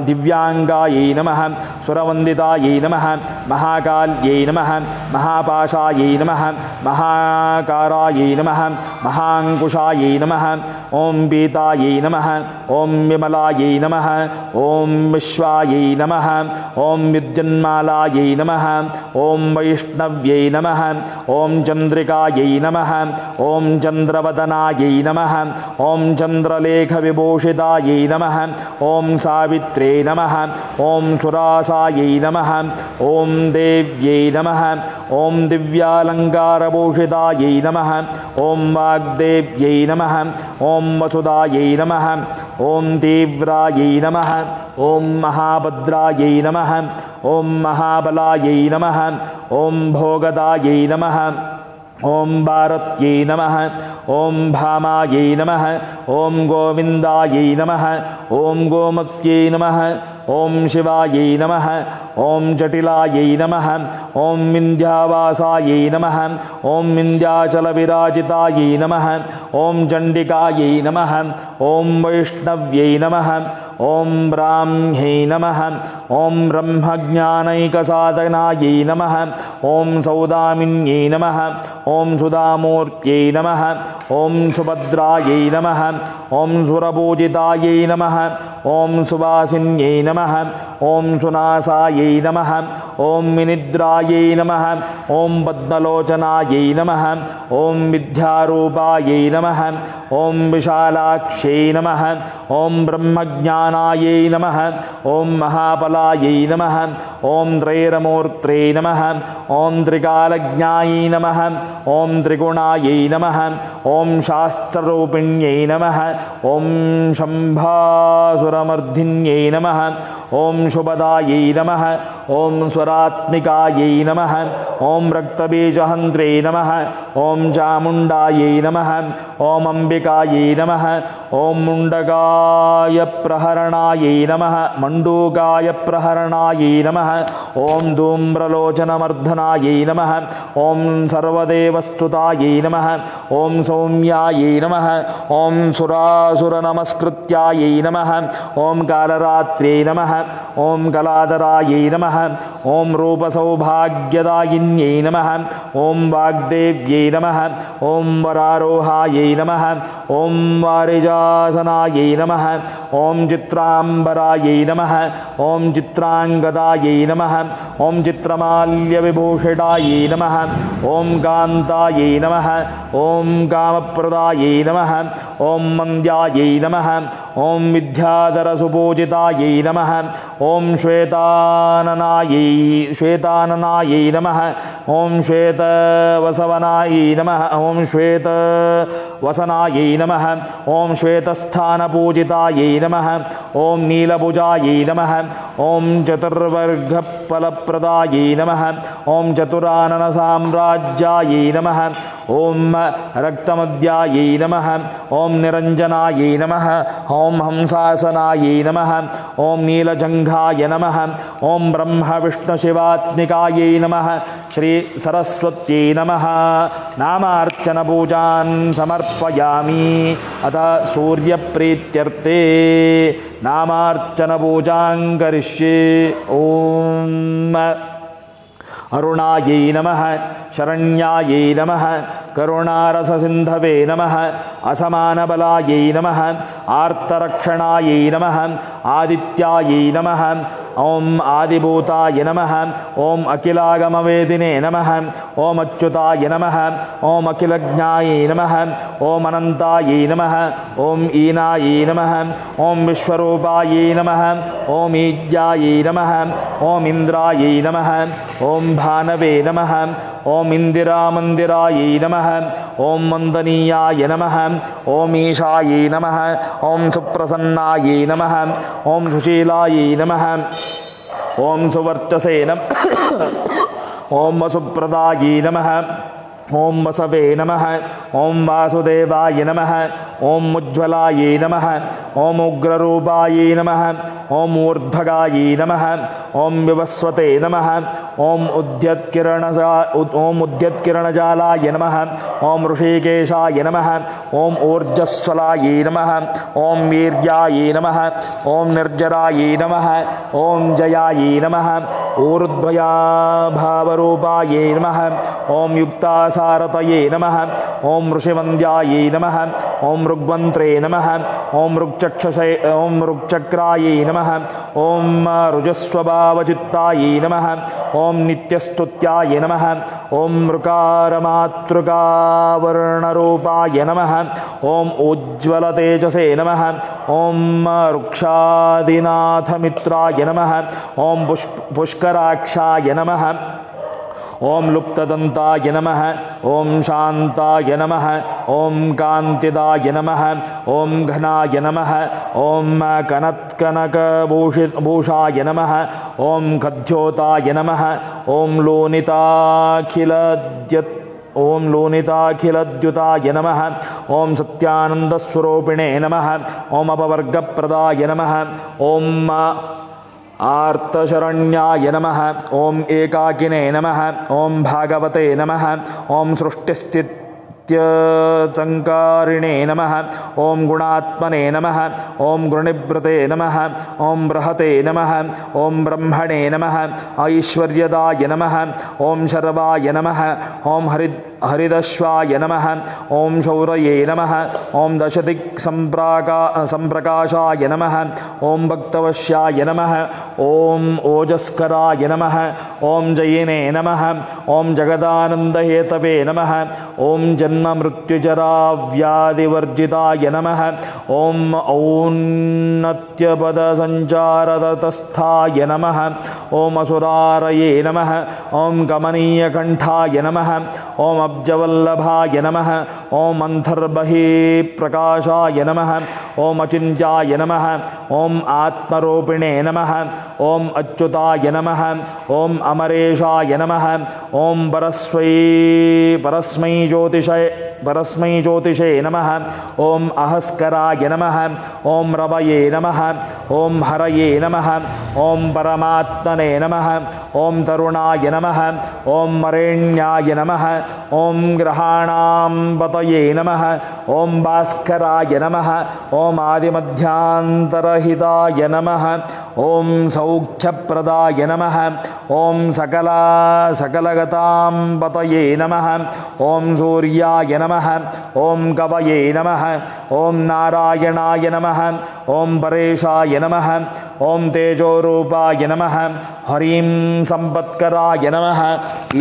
दिव्यांगायै नमः सुरवन्दितायै नमः महाकाल्यै नमः महापाशायै नमः महाकारायै नमः महाङ्कुशायै नमः ॐ पीतायै नमः ॐ विमलायै नमः ॐ विश्वायै नमः ॐ विद्युन्मालायै नमः ॐ वैष्णव्यै नमः ॐ चन्द्रिकायै नमः ॐ चन्द्रवदनायै नमः ॐ चन्द्रलेखविभूषितायै नमः ॐ सावित्रे नमः ॐ सुरासायै नमः ॐ देव्यै नमः ॐ दिव्यालङ्कारभूषितायै नमः ॐ वाग्देव्यै नमः ॐ वसुदायै नमः ॐ तीव्रायै नमः ॐ महाभद्रायै नमः ॐ महाबलायै नमः ॐ भोगदायै नमः ॐ भारत्यै नमः ॐ भामायै नमः ॐ गोविन्दायै नमः ॐ गोमत्यै नमः ॐ शिवायै नमः ॐ जटिलायै नमः ॐ विन्ध्यावासायै नमः ॐ विन्ध्याचलविराजितायै नमः ॐ चण्डिकायै नमः ॐ वैष्णव्यै नमः ॐ ब्राह्म्यै नमः ॐ ब्रह्मज्ञानैकसाधनायै नमः ॐ सौदामिन्यै नमः ॐ सुधामूर्त्यै नमः ॐ सुभद्रायै नमः ॐ सुरपूजितायै नमः ॐ सुवासिन्यै नमः ॐ सुनासायै नमः ॐ विनिद्रायै नमः ॐ पद्मलोचनायै नमः ॐ विद्यारूपायै नमः ॐ विशालाक्ष्यै नमः ॐ ब्रह्मज्ञानायै नमः ॐ महाबलायै नमः ॐ त्रैरमूर्त्रे नमः ॐ त्रिकालज्ञायै नमः ॐ त्रिगुणायै नमः ॐ शास्त्ररूपिण्यै नमः ॐ शम्भासुरमर्धिन्यै नमः ॐ शुभदायै नमः ॐ स्वरात्मिकायै नमः ॐ रक्तबीजहन्त्रे नमः ॐ चामुण्डायै नमः ॐ अम्बिकायै नमः ॐ मुण्डकायप्रहरणायै नमः मण्डूकायप्रहरणायै नमः ॐ धूम्रलोचनमर्दनायै नमः ॐ सर्वदेवस्तुतायै नमः ॐ सौम्यायै नमः ॐ सुरासुरनमस्कृत्यायै नमः ॐ कालरात्रे नमः ॐ कलाधरायै नमः ॐ रूपसौभाग्यदायिन्यै नमः ॐ वाग्देव्यै नमः ॐ वरारोहायै नमः ॐ वारिजासनायै नमः ॐ चित्राम्बरायै नमः ॐ चित्राङ्गदायै नमः ॐ चित्रमाल्यविभूषितायै नमः ॐ कान्तायै नमः ॐ कामप्रदायै नमः ॐ मन्द्यायै नमः ॐ विद्याधरसुपूजितायै नमः ॐ श्वेताननायै नमः ॐ श्वेतवसवनायै नमः ॐ श्वेतवसनायै नमः ॐ श्वेतस्थानपूजितायै नमः ॐ नीलभुजायै नमः ॐ चतुर्वर्गफलप्रदायै नमः ॐ चतुराननसाम्राज्यायै नमः ॐ रक्तमद्यायै नमः ॐ निरञ्जनायै नमः ॐ हंसासनायै नमः ॐ नीलजङ्घाय नमः ॐ ब्रह्मविष्णुशिवात्मिकायै नमः श्री सरस्वत्यै नमः नामार्चनपूजान् समर्पयामि अथ सूर्यप्रीत्यर्थे नामार्चनपूजां करिष्ये ॐ अरुणायै नमः शरण्यायै नमः करुणारससिन्धवे नमः असमानबलायै नमः आर्तरक्षणायै नमः आदित्यायै नमः ಓಂ ಆದಿಭೂತಾಯ ನಮಃ ಓಂ ಅಖಿಲಾಗಮವೇದಿನೇ ನಮಃ ಓಂ ಅಚ್ಯುತಾಯ ನಮಃ ಓಂ ಅಖಿಲಜ್ಞಾಯೈ ನಮಃ ಓಂ ಅನಂತಾಯೈ ನಮಃ ಓಂ ಈನಾಯೈ ನಮಃ ಓಂ ವಿಶ್ವರೂಪಾಯೈ ನಮಃ ಓಂ ಈಜ್ಯಾಯೈ ನಮಃ ಓಂ ಇಂದ್ರಾಯೈ ನಮಃ ಓಂ ಭಾನವೇ ನಮಃ ಓಂ ಇಂದಿರಾಮಂದಿರಾಯೈ ನಮಃ ಓಂ ವಂದನೀಯಾಯ ನಮಃ ಓಂ ಈಶಾಯೈ ನಮಃ ಓಂ ಸುಪ್ರಸನ್ನಾಯೈ ನಮಃ ಓಂ ಸುಶೀಲಾಯೈ ನಮಃ ಓಂ ಸುವರ್ಚಸೇ ನಮಃ ಓಂ ವಸುಪ್ರದಾಯೈ ನಮಃ ಓಂ ವಸವೇ ನಮಃ ಓಂ ವಾಸುದೇವಾಯ ನಮಃ ಓಂ ಉಜ್ವಲಾಯೈ ನಮಃ ಓಂ ಉಗ್ರರೂಪಾಯೈ ನಮಃ ಓಂ ಊರ್ಧ್ವಗಾಯೈ ನಮಃ ಓಂ ವಿವಸ್ವತೆ ನಮಃ ಓಂ ಉದ್ಯತ್ಕಿರಣಜಾಲಾಯ ನಮಃ ಓಂ ಋಷಿಕೇಶಾಯ ನಮಃ ಓಂ ಊರ್ಜಸ್ವಲಾಯೈ ನಮಃ ಓಂ ವೀರ್ಯಾಯೈ ನಮಃ ಓಂ ನಿರ್ಜರಾಯೈ ನಮಃ ಓಂ ಜಯಾಯೈ ನಮಃ ಊರ್ಧ್ವಯಾಭಾವರೂಪಾಯೈ ನಮಃ ಓಂ ಯುಕ್ತಾಸಾರತಯೇ ನಮಃ ಓಂ ಋಷಿವಂದ್ಯಾಯೈ ನಮಃ ಓಂ ಋಗ್ವಂತ್ರೇ ನಮಃ ಓಂ ಋಕ್ಚಕ್ರಾಯೈ ನಮಃ ಓಂ ರುಜಸ್ವಭಾವಚಿತ್ತಾಯೈ ನಮಃ ಓಂ ನಿತ್ಯಸ್ತುತ್ಯಾಯ ನಮಃ ಓಂ ಋಕಾರಮಾತೃಕಾವರ್ಣರೂಪಾಯ ನಮಃ ಓಂ ಉಜ್ವಲತೇಜಸೇ ನಮಃ ಓಂ ರುಕ್ಷಾದಿನಾಥಮಿತ್ರಾಯ ನಮಃ ಓಂ ಪುಷ್ಕರಾಕ್ಷಾಯ ನಮಃ ಓಂ ಲುಪ್ತದಂತಾಯ ನಮಃ ಓಂ ಶಾಂತಾಯ ನಮಃ ಓಂ ಕಾಂತಿದಾಯ ನಮಃ ಓಂ ಘನಾಯ ನಮಃ ಓಂ ಕನತ್ಕನಕಭೂಷಾಯ ನಮಃ ಓಂ ಖದ್ಯೋತಾಯ ನಮಃ ಓಂ ಲೋನಿತಾಖಿಲದ್ಯುತಾಯ ನಮಃ ಓಂ ಸತ್ಯಾನಂದಸ್ವರೂಪಿಣೇ ನಮಃ ಓಂ ಅಪವರ್ಗಪ್ರದಾಯ ನಮಃ ಓಂ ಆರ್ತಶರಣ್ಯಾಯ ನಮಃ ಓಂ ಏಕಾಕಿನೇ ನಮಃ ಓಂ ಭಾಗವತೆ ನಮಃ ಓಂ ಸೃಷ್ಟಿಸ್ಥಿತ್ಯಸಂಕಾರಿಣೇ ನಮಃ ಓಂ ಗುಣಾತ್ಮನೇ ನಮಃ ಓಂ ಗುಣಿಭೃತೆ ನಮಃ ಓಂ ಬೃಹತೆ ನಮಃ ಓಂ ಬ್ರಹ್ಮಣೇ ನಮಃ ಐಶ್ವರ್ಯದಾಯ ನಮಃ ಓಂ ಶರ್ವಾಯ ನಮಃ ಓಂ ಹರಿದಶ್ವಾಯ ನಮಃ ಓಂ ಶೌರಯೇ ನಮಃ ಓಂ ದಶದಿಕ್ ಸಂಪ್ರಕಾಶಾಯ ನಮಃ ಓಂ ಭಕ್ತವಶ್ಯಾಯ ನಮಃ ಓಂ ಓಜಸ್ಕರಾಯ ನಮಃ ಓಂ ಜಯಿನೇ ನಮಃ ಓಂ ಜಗದಾನಂದಹೇತವೇ ನಮಃ ಓಂ ಜನ್ಮ ಮೃತ್ಯುಜರಾವ್ಯಾಧಿವರ್ಜಿತಾಯ ನಮಃ ಓಂ ಔನ್ನತ್ಯಪದಸಂಚಾರತಸ್ಥಾಯ ನಮಃ ಓಂ ಅಸುರಾರಯೇ ನಮಃ ಓಂ ಕಮನೀಯಕಂಠಾಯ ನಮಃ ಓಂ ಅಬ್ಜವಲ್ಲಭಾಯ ನಮಃ ಓಂ ಅಂತರ್ಬಹಿಃಪ್ರಕಾಶಾಯ ನಮಃ ಓಂ ಅಚಿಂತ್ಯಾಯ ನಮಃ ಓಂ ಆತ್ಮರೂಪಿಣೇ ನಮಃ ಓಂ ಅಚ್ಯುತಾಯ ನಮಃ ಓಂ ಅಮರೇಶಾಯ ನಮಃ ಓಂ ಪರಸ್ಮೈ ಜ್ಯೋತಿಷೇ ನಮಃ ಓಂ ಅಹಸ್ಕರಾಯ ನಮಃ ಓಂ ರವಯೇ ನಮಃ ಓಂ ಹರಯೇ ನಮಃ ಓಂ ಪರಮಾತ್ಮನೇ ನಮಃ ಓಂ ತರುಣಾಯ ನಮಃ ಓಂ ಮರೇಣ್ಯಾಯ ನಮಃ ಓಂ ಗ್ರಹಾಣಾಂ ಪತಯೇ ನಮಃ ಓಂ ಭಾಸ್ಕರಾಯ ನಮಃ ಓಂ ಆದಿಮಧ್ಯಾಂತರಹಿತಾಯ ನಮಃ ಓಂ ಸೌಖ್ಯಪ್ರದಾಯ ನಮಃ ಓಂ ಸಕಲಗತಾಂ ಪತಯೇ ನಮಃ ಓಂ ಸೂರ್ಯಾಯ ನಮಃ ಓಂ ಕವಯೇ ನಮಃ ಓಂ ನಾರಾಯಣಾಯ ನಮಃ ಓಂ ಪರೇಶಾಯ ನಮಃ ಓಂ ತೇಜೋರೂಪಾಯ ನಮಃ ಹರೀಂ ಸಂಪತ್ಕರಾಯ ನಮಃ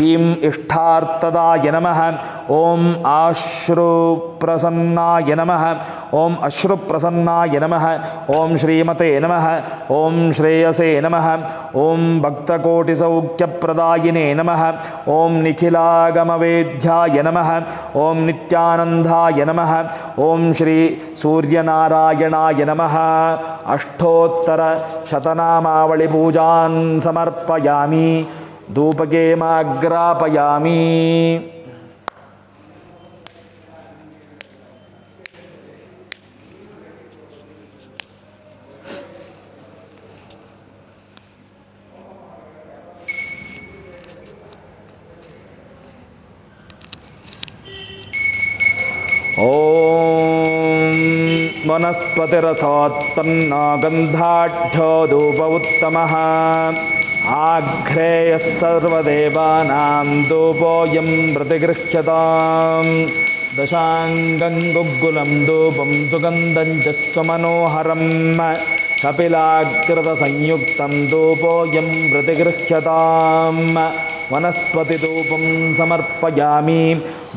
ಈಂ ಇಷ್ಟಾರ್ಥದಾಯ ನಮಃ ಓಂ ಆಶ್ರುಪ್ರಸನ್ನಾಯ ನಮಃ ಓಂ ಅಶ್ರುಪ್ರಸನ್ನಾಯ ನಮಃ ಓಂ ಶ್ರೀಮತೆ ನಮಃ ಓಂ ಶ್ರೇಯಸೇ ನಮಃ ಓಂ ಭಕ್ತಕೋಟಿಸೌಖ್ಯಪ್ರದಾಯಿನೇ ನಮಃ ಓಂ ನಿಖಿಲಾಗಮವೇದ್ಯಾಯ ನಮಃ ಓಂ ನಿತ್ಯಾನಂದಾಯ ನಮಃ ಓಂ ಶ್ರೀ ಸೂರ್ಯನಾರಾಯಣಾಯ ನಮಃ ಅಷ್ಟೋತ್ತರ ಶತನಾಮಾವಳಿ ಪೂಜಾನ್ ಸಮರ್ಪಯಾಮಿ ಧೂಪಗೇಮಾಗ್ರಾಪಯಾಮಿ. ಓಂ ವನಸ್ಪತಿರಸೋತ್ಪನ್ನ ಗಂಧಾಢ್ಯೋ ಧೂಪ ಉತ್ತಮಃ ಆಘ್ರೇಯಃ ಸರ್ವದೇವಾನಾಂ ಧೂಪೋऽಯಂ ಪ್ರತಿಗೃಹ್ಯತಾಂ ದಶಾಂಗಂ ಗುಗ್ಗುಲಂ ಧೂಪಂ ಸುಗಂಧಂ ಚ ಸ್ವಮನೋಹರಂ कपिलाकृतसंयुक्तं धूपोऽयं प्रतिगृह्यताम् वनस्पतिधूपं समर्पयामि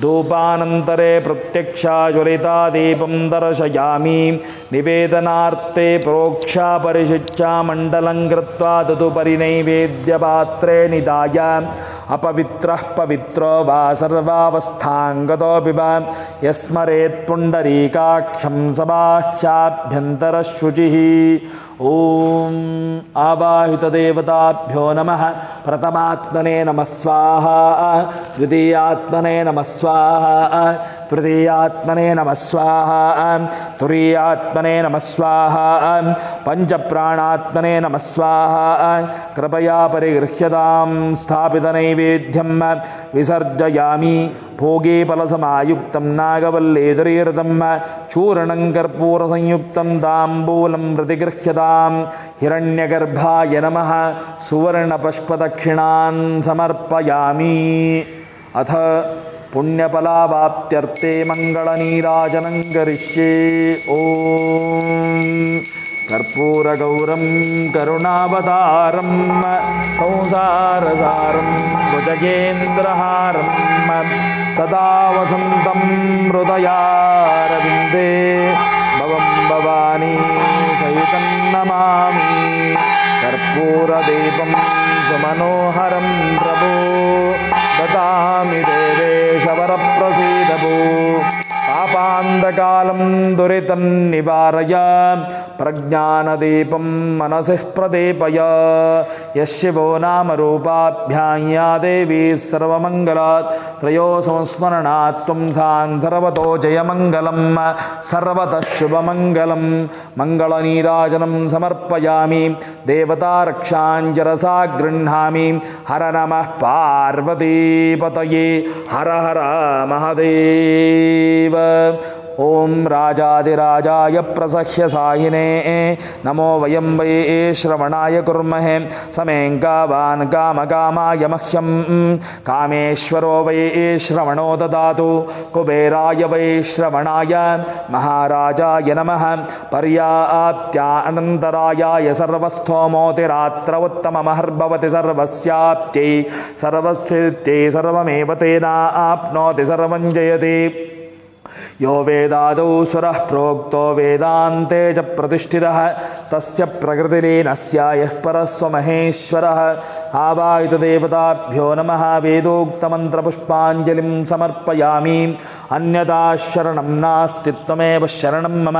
धूपानन्तरे प्रत्यक्षाज्वलिता दीपं दर्शयामि निवेदनार्थे प्रोक्षा परिशिच्या मण्डलं कृत्वा तदुपरि नैवेद्यपात्रे निधाय अपवित्रः पवित्रो वा सर्वावस्थाङ्गतोऽपि वा यस्मरेत् पुण्डरीकाक्षं सबाह्याभ्यन्तरशुचिः। ॐ आवाहितदेवताभ्यो नमः। प्रथमात्मने नमः स्वाहा, द्वितीयात्मने नमः स्वाहा, तृतीयात्मने नमः स्वाहा, तुरीयात्मने नमः स्वाहा, पञ्चप्राणात्मने नमः स्वाहा। कृपया परिगृह्यतां स्थापितनैवेद्यं विसर्जयामि। भोगे फलसमायुक्तं नागवल्लेधरीरतं चूर्णं कर्पूरसंयुक्तं ताम्बूलं प्रतिगृह्यतां। हिरण्यगर्भाय नमः। सुवर्णपुष्पदक्षिणान् समर्पयामि। अथ पुण्यफलावाप्त्यर्थे मङ्गलनीराजनं करिष्ये। ॐ कर्पूरगौरं करुणावतारं संसारसारं भुजगेन्द्रहारं सदा वसन्तं हृदयारविन्दे भवं भवानी सहितं नमामि। कर्पूरदीपं सुमनोहरं प्रभो ददामि देवेश वरप्रसीद भो। पापान्तकालं दुरितं निवारय प्रज्ञानदीपं मनसि प्रदीपय। यशिवो नामरूपाभ्यां या देवी सर्वमङ्गलात् त्रयो संस्मरणात् त्वं सर्वतो जयमङ्गलं सर्वतः शुभमङ्गलं। मङ्गलनीराजनं समर्पयामि देवतारक्षाञ्जरसा गृह्णामि। हर नमः पार्वतीपतये हर हर महादेव। ॐ राजाधिराजाय प्रसह्य साहिने नमो वयं वै श्रवणाय कुर्महे। समेङ्कावान् कामकामाय मह्यं कामेश्वरो वै श्रवणो ददातु। कुबेराय वै श्रवणाय महाराजाय नमः। पर्याप्त्यानन्तरायाय सर्वस्थोमोतिरात्र उत्तममहर्भवति सर्वस्याप्त्यै सर्वसिद्ध्यै सर्वमेव तेनाप्नोति सर्वं जयति। यो वेदादौ सुरः प्रोक्तो वेदान्ते च प्रतिष्ठितः तस्य प्रकृतिलीनस्य यः परस्व महेश्वरः। आवाहितदेवताभ्यो नमः। वेदोक्तमन्त्रपुष्पाञ्जलिं समर्पयामि। अन्यथा शरणं नास्ति त्वमेव शरणं मम।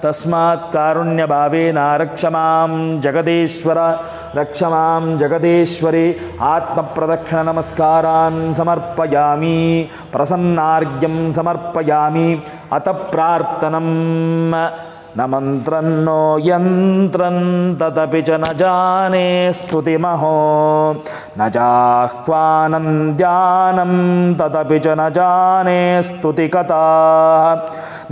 तस्मात् कारुण्यभावेन रक्ष मां जगदीश्वर, रक्ष मां जगदीश्वरि। आत्मप्रदक्षिणनमस्कारान् समर्पयामि। प्रसन्नार्घ्यं समर्पयामि। अत प्रार्थनं न मन्त्रं नो यन्त्रं तदपि च न जाने स्तुतिमहो। न जाह्वानं ध्यानं तदपि च न जाने स्तुतिकथाः।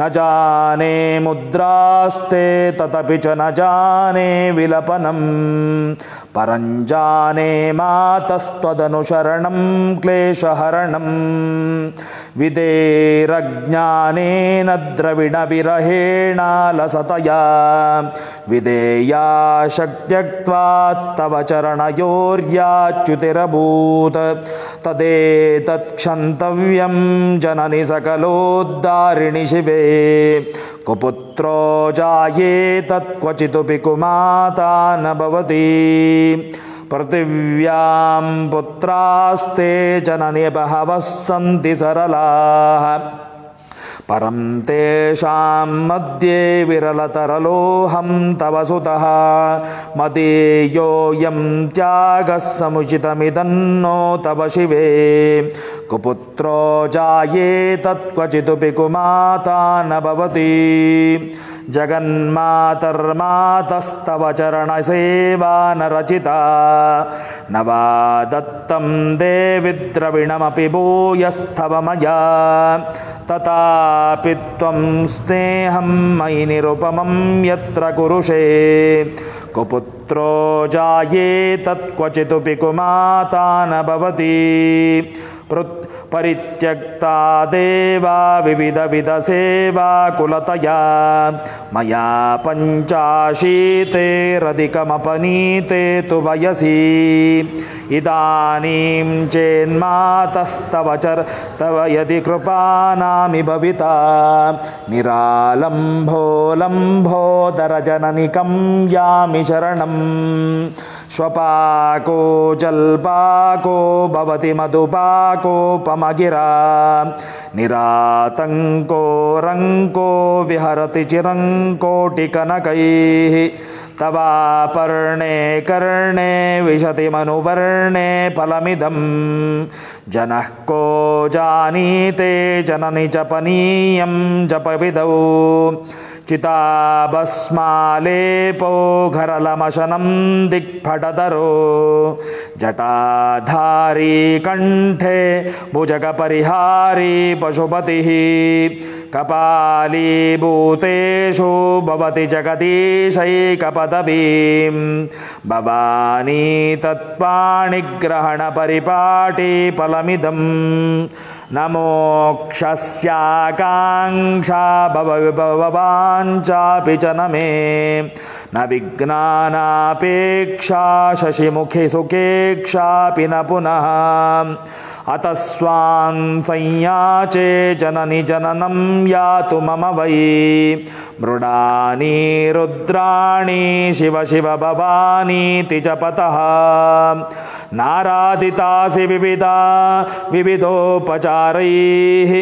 न जाने मुद्रास्ते तदपि च न जाने विलपनं। परं जाने मातस्त्वदनुशरणं क्लेशहरणं। विदेरज्ञानेन द्रविणविरहेणालसतया विधेया शक्त्यक्त्वात् तव चरणयोर्याच्युतिरभूत्। तदेतत्क्षन्तव्यं जननि सकलोद्धारिणि शिवे। कुपुत्रो जायेतत् क्वचिदपि कुमाता न भवति। पृथिव्यां पुत्रास्ते जननि बहवः सन्ति सरलाः। परं तेषां मध्ये विरलतरलोऽहं तव सुतः। मदीयोऽयं त्यागः समुचितमिदन्नो तव शिवे। कुपुत्रो जायेतत् क्वचिदपि कुमाता न भवति। जगन्मातर्मातस्तव चरणसेवा न रचिता। न वा दत्तं देवि द्रविणमपि भूयस्तव मया। तथापि त्वं स्नेहं मयि निरुपमं यत्र कुरुषे। कुपुत्रो जायेतत् क्वचिदपि कुमाता न भवति। ಪರಿತ್ಯಕ್ತಾ ದೇವಾ ವಿವಿಧ ವಿಧ ಸೇವಾ ಕುಲತಯ ಮಯಾ ಪಂಚಾಶೀತೇರಧಿಕಮಪನೀತೆ ತು ವಯಸಿ ಇದಾನೀಂ ಚೇನ್ಮಾತಸ್ತವ ತವ ಯದಿ ಕೃಪಾನಾಮಿ ಭವಿತಾ ನಿರಾಲಂಭೋಲಂಭೋದರಜನನಿಕಂ ಯಾಮಿ ಶರಣಂ ಶ್ವಪಾಕೋ ಜಲ್ಪಾಕೋ ಭವತಿ ಮಧುಪಾಕೋಪಮಗಿರಾ ನಿರಾತಂಕೋ ರಂಕೋ ವಿಹರತಿ ಚಿರಂಕೋಟಿಕನಕೈಃ ತವಾಪರ್ಣೆ ಕರ್ಣೆ ವಿಶತಿ ಮನುವರ್ಣೆ ಫಲಮಿದಂ ಜನಃ ಕೋ ಜಾನೀತೆ ಜನನಿ ಜಪನೀಯಂ ಜಪವಿದೌ ಚಿತಾಭಸ್ಮಾಲೇಪೋ ಘರಲಮಶನಂ ದಿಕ್ಫಟಧರೋ ಜಟಾಧಾರಿ ಕಂಠೆ ಭುಜಗಪರಿಹಾರಿ ಪಶುಪತಿಃ ಕಪಾಲೀಭೂತೇಷು ಭವತಿ ಜಗದೀಶೈಕಪದವೀಂ ಭವಾನಿ ತತ್ಪಾಣಿಗ್ರಹಣ ಪರಿಪಾಟಿ ಫಲಮಿದಂ ನಮೋಕ್ಷಸ್ಯಾಕಾಂಕ್ಷಾ ಭವವಿಭವಾಂಚಾಪಿ ಚ ನ ಮೇ ನ ವಿಜ್ಞಾನಾಪೇಕ್ಷಾ ಶಶಿಮುಖಿ ಸುಖೇಕ್ಷಾಪಿ ನ ಪುನಃ ಅತಸ್ವಾನ್ ಸಂಯಾಚೆ ಜನನಿ ಜನನಂ ಯಾತು ಮಮ ವೈ ಮೃಡಾನಿ ರುದ್ರಾಣಿ ಶಿವ ಶಿವ ಭವಾನೀತಿ ಜಪತಃ ನಾರಾದಿತಾಸಿ ವಿವಿಧೋಪಚಾರೈಃ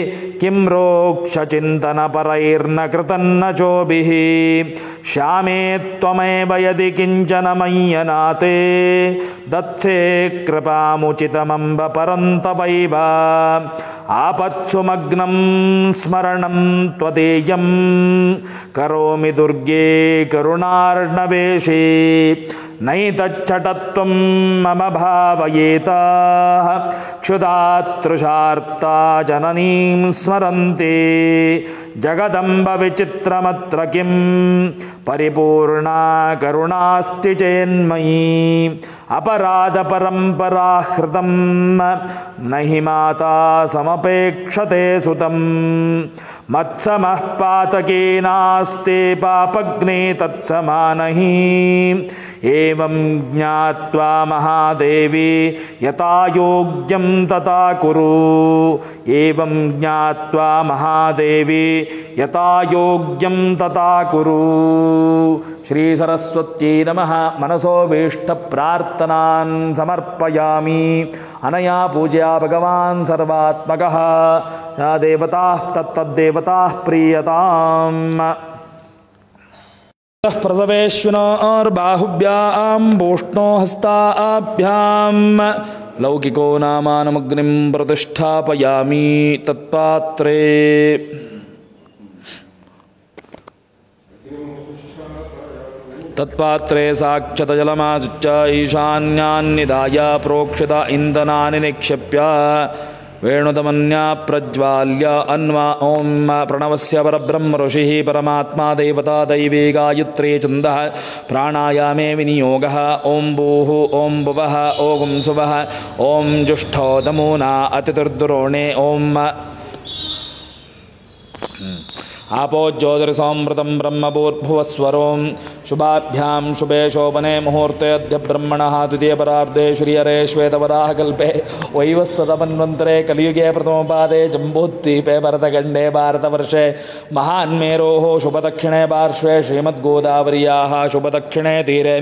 ಕಿಂ ರೋಕ್ಷಚಿಂತನ ಪರೈರ್ನ ಕೃತನ್ನ ಚೋಭಿಃ ಶ್ಯಾಮೇ ತ್ವಮೇವ ಯದಿ ಕಿಂಚನ ಮಯ್ಯನಾಥೇ ದತ್ಸೇ ಕೃಪಾಮುಚಿತಮಂಬ ಪರಂತಪೈವ ಆಪತ್ಸು ಮಗ್ನಂ ಸ್ಮರಣಂ ತ್ವದೇಯಂ ಕರೋಮಿ ದುರ್ಗೆ ಕರುಣಾರ್ಣವೇಶೇ ನೈತಚ್ಚಟತ್ವಂ ಮಮ ಭಾವಯೇತಾಃ ಕ್ಷುಧಾತೃಷಾರ್ತಾ ಜನನೀಂ ಸ್ಮರಂತೆ ಜಗದಂಬ ವಿಚಿತ್ರಮತ್ರ ಕಿಂ ಪರಿಪೂರ್ಣಾ ಕರುಣಾಸ್ತಿ ಚೇನ್ಮಯೀ ಅಪರಾಧ ಪರಂಪರಾಹೃತಂ ನಹಿ ಮಾತಾ ಸಮಪೇಕ್ಷತೆ ಸುತಂ ಮತ್ಸಮಃ ಪಾತಕೇನಾಸ್ತೆ ಪಾಪಗ್ನೇ ತತ್ಸಮಾನಹಿ ಏವಂ ಜ್ಞಾತ್ವಾ ಮಹಾದೇವಿ ಯಥಾ ಯೋಗ್ಯಂ ತಥಾ ಕುರು ಏವಂ ಜ್ಞಾತ್ವಾ ಮಹಾದೇವಿ ಯಥಾ ಯೋಗ್ಯಂ ತಥಾ ಕುರು. ಶ್ರೀ ಸರಸ್ವತ್ಯೈ ನಮಃ. ಮನಸೋಭೀಷ್ಟ ಪ್ರಾರ್ಥನಾನ್ ಸಮರ್ಪಯಾಮಿ. ಅನಯಾ ಪೂಜೆಯ ಭಗವಾನ್ ಸರ್ವಾತ್ಮಕಃ. ಯಾ ದೇವತಾಃ ತತ್ತದ್ದೇವತಾಃ ಪ್ರೀಯತಾಂ. ಪ್ರಸವೇಶ್ವಿನೋರ್ಬಾಹುಭ್ಯಾಂ ಭೂಷ್ಣೋ ಹಸ್ತಾಭ್ಯಾಂ ಲೌಕಿಕೋ ನಾಮಾನಮಗ್ನಿಂ ಪ್ರತಿಷ್ಠಾಪಯಾಮಿ ತತ್ಪಾತ್ರೇ. ತತ್ಪಾತ್ರೇ ಸಾಕ್ಷತ ಜಲಮಾಚುಚ್ಚ ಈಶಾನ್ಯಾನ್ನಿಧಾಯ ಪ್ರೋಕ್ಷಿತ ಇಂಧನಾನಿ ನಿಕ್ಷೇಪ್ಯ ವೇಣುದಮನ್ಯ ಪ್ರಜ್ವಾಲ್ಯ ಅನ್ವಾ ಓಂ ಪ್ರಣವಸ್ಯ ಪರಬ್ರಹ್ಮ ಋಷಿಃ ಪರಮಾತ್ಮಾ ದೇವತಾ ದೈವೀ ಗಾಯತ್ರೀ ಛಂದಃ ಪ್ರಾಣಾಯಾಮೇ ವಿನಿಯೋಗಃ. ಓಂ ಭೂಃ ಓಂ ಭುವಃ ಓಂ ಸುವಃ ಓಂ ಜುಷ್ಠೋ ದಮೂನಾ ಅತಿಥಿರ್ದುರೋಣೆ ಓಂ आपो ज्योतिर्सोमृतं ब्रह्मभूर्भुवस्वरों शुभाभ्यां शुभे शोभने मुहूर्ते अद्य ब्रह्मणः द्वितीयपरार्धे श्रीहरे श्वेतवराहकल्पे वैवस्वतमन्वन्तरे कलियुगे प्रथमपादे जम्बूद्वीपे भरतखण्डे भारतवर्षे महान्मेरोः शुभदक्षिणे पार्श्वे श्रीमद्गोदावर्याः शुभदक्षिणे तीरे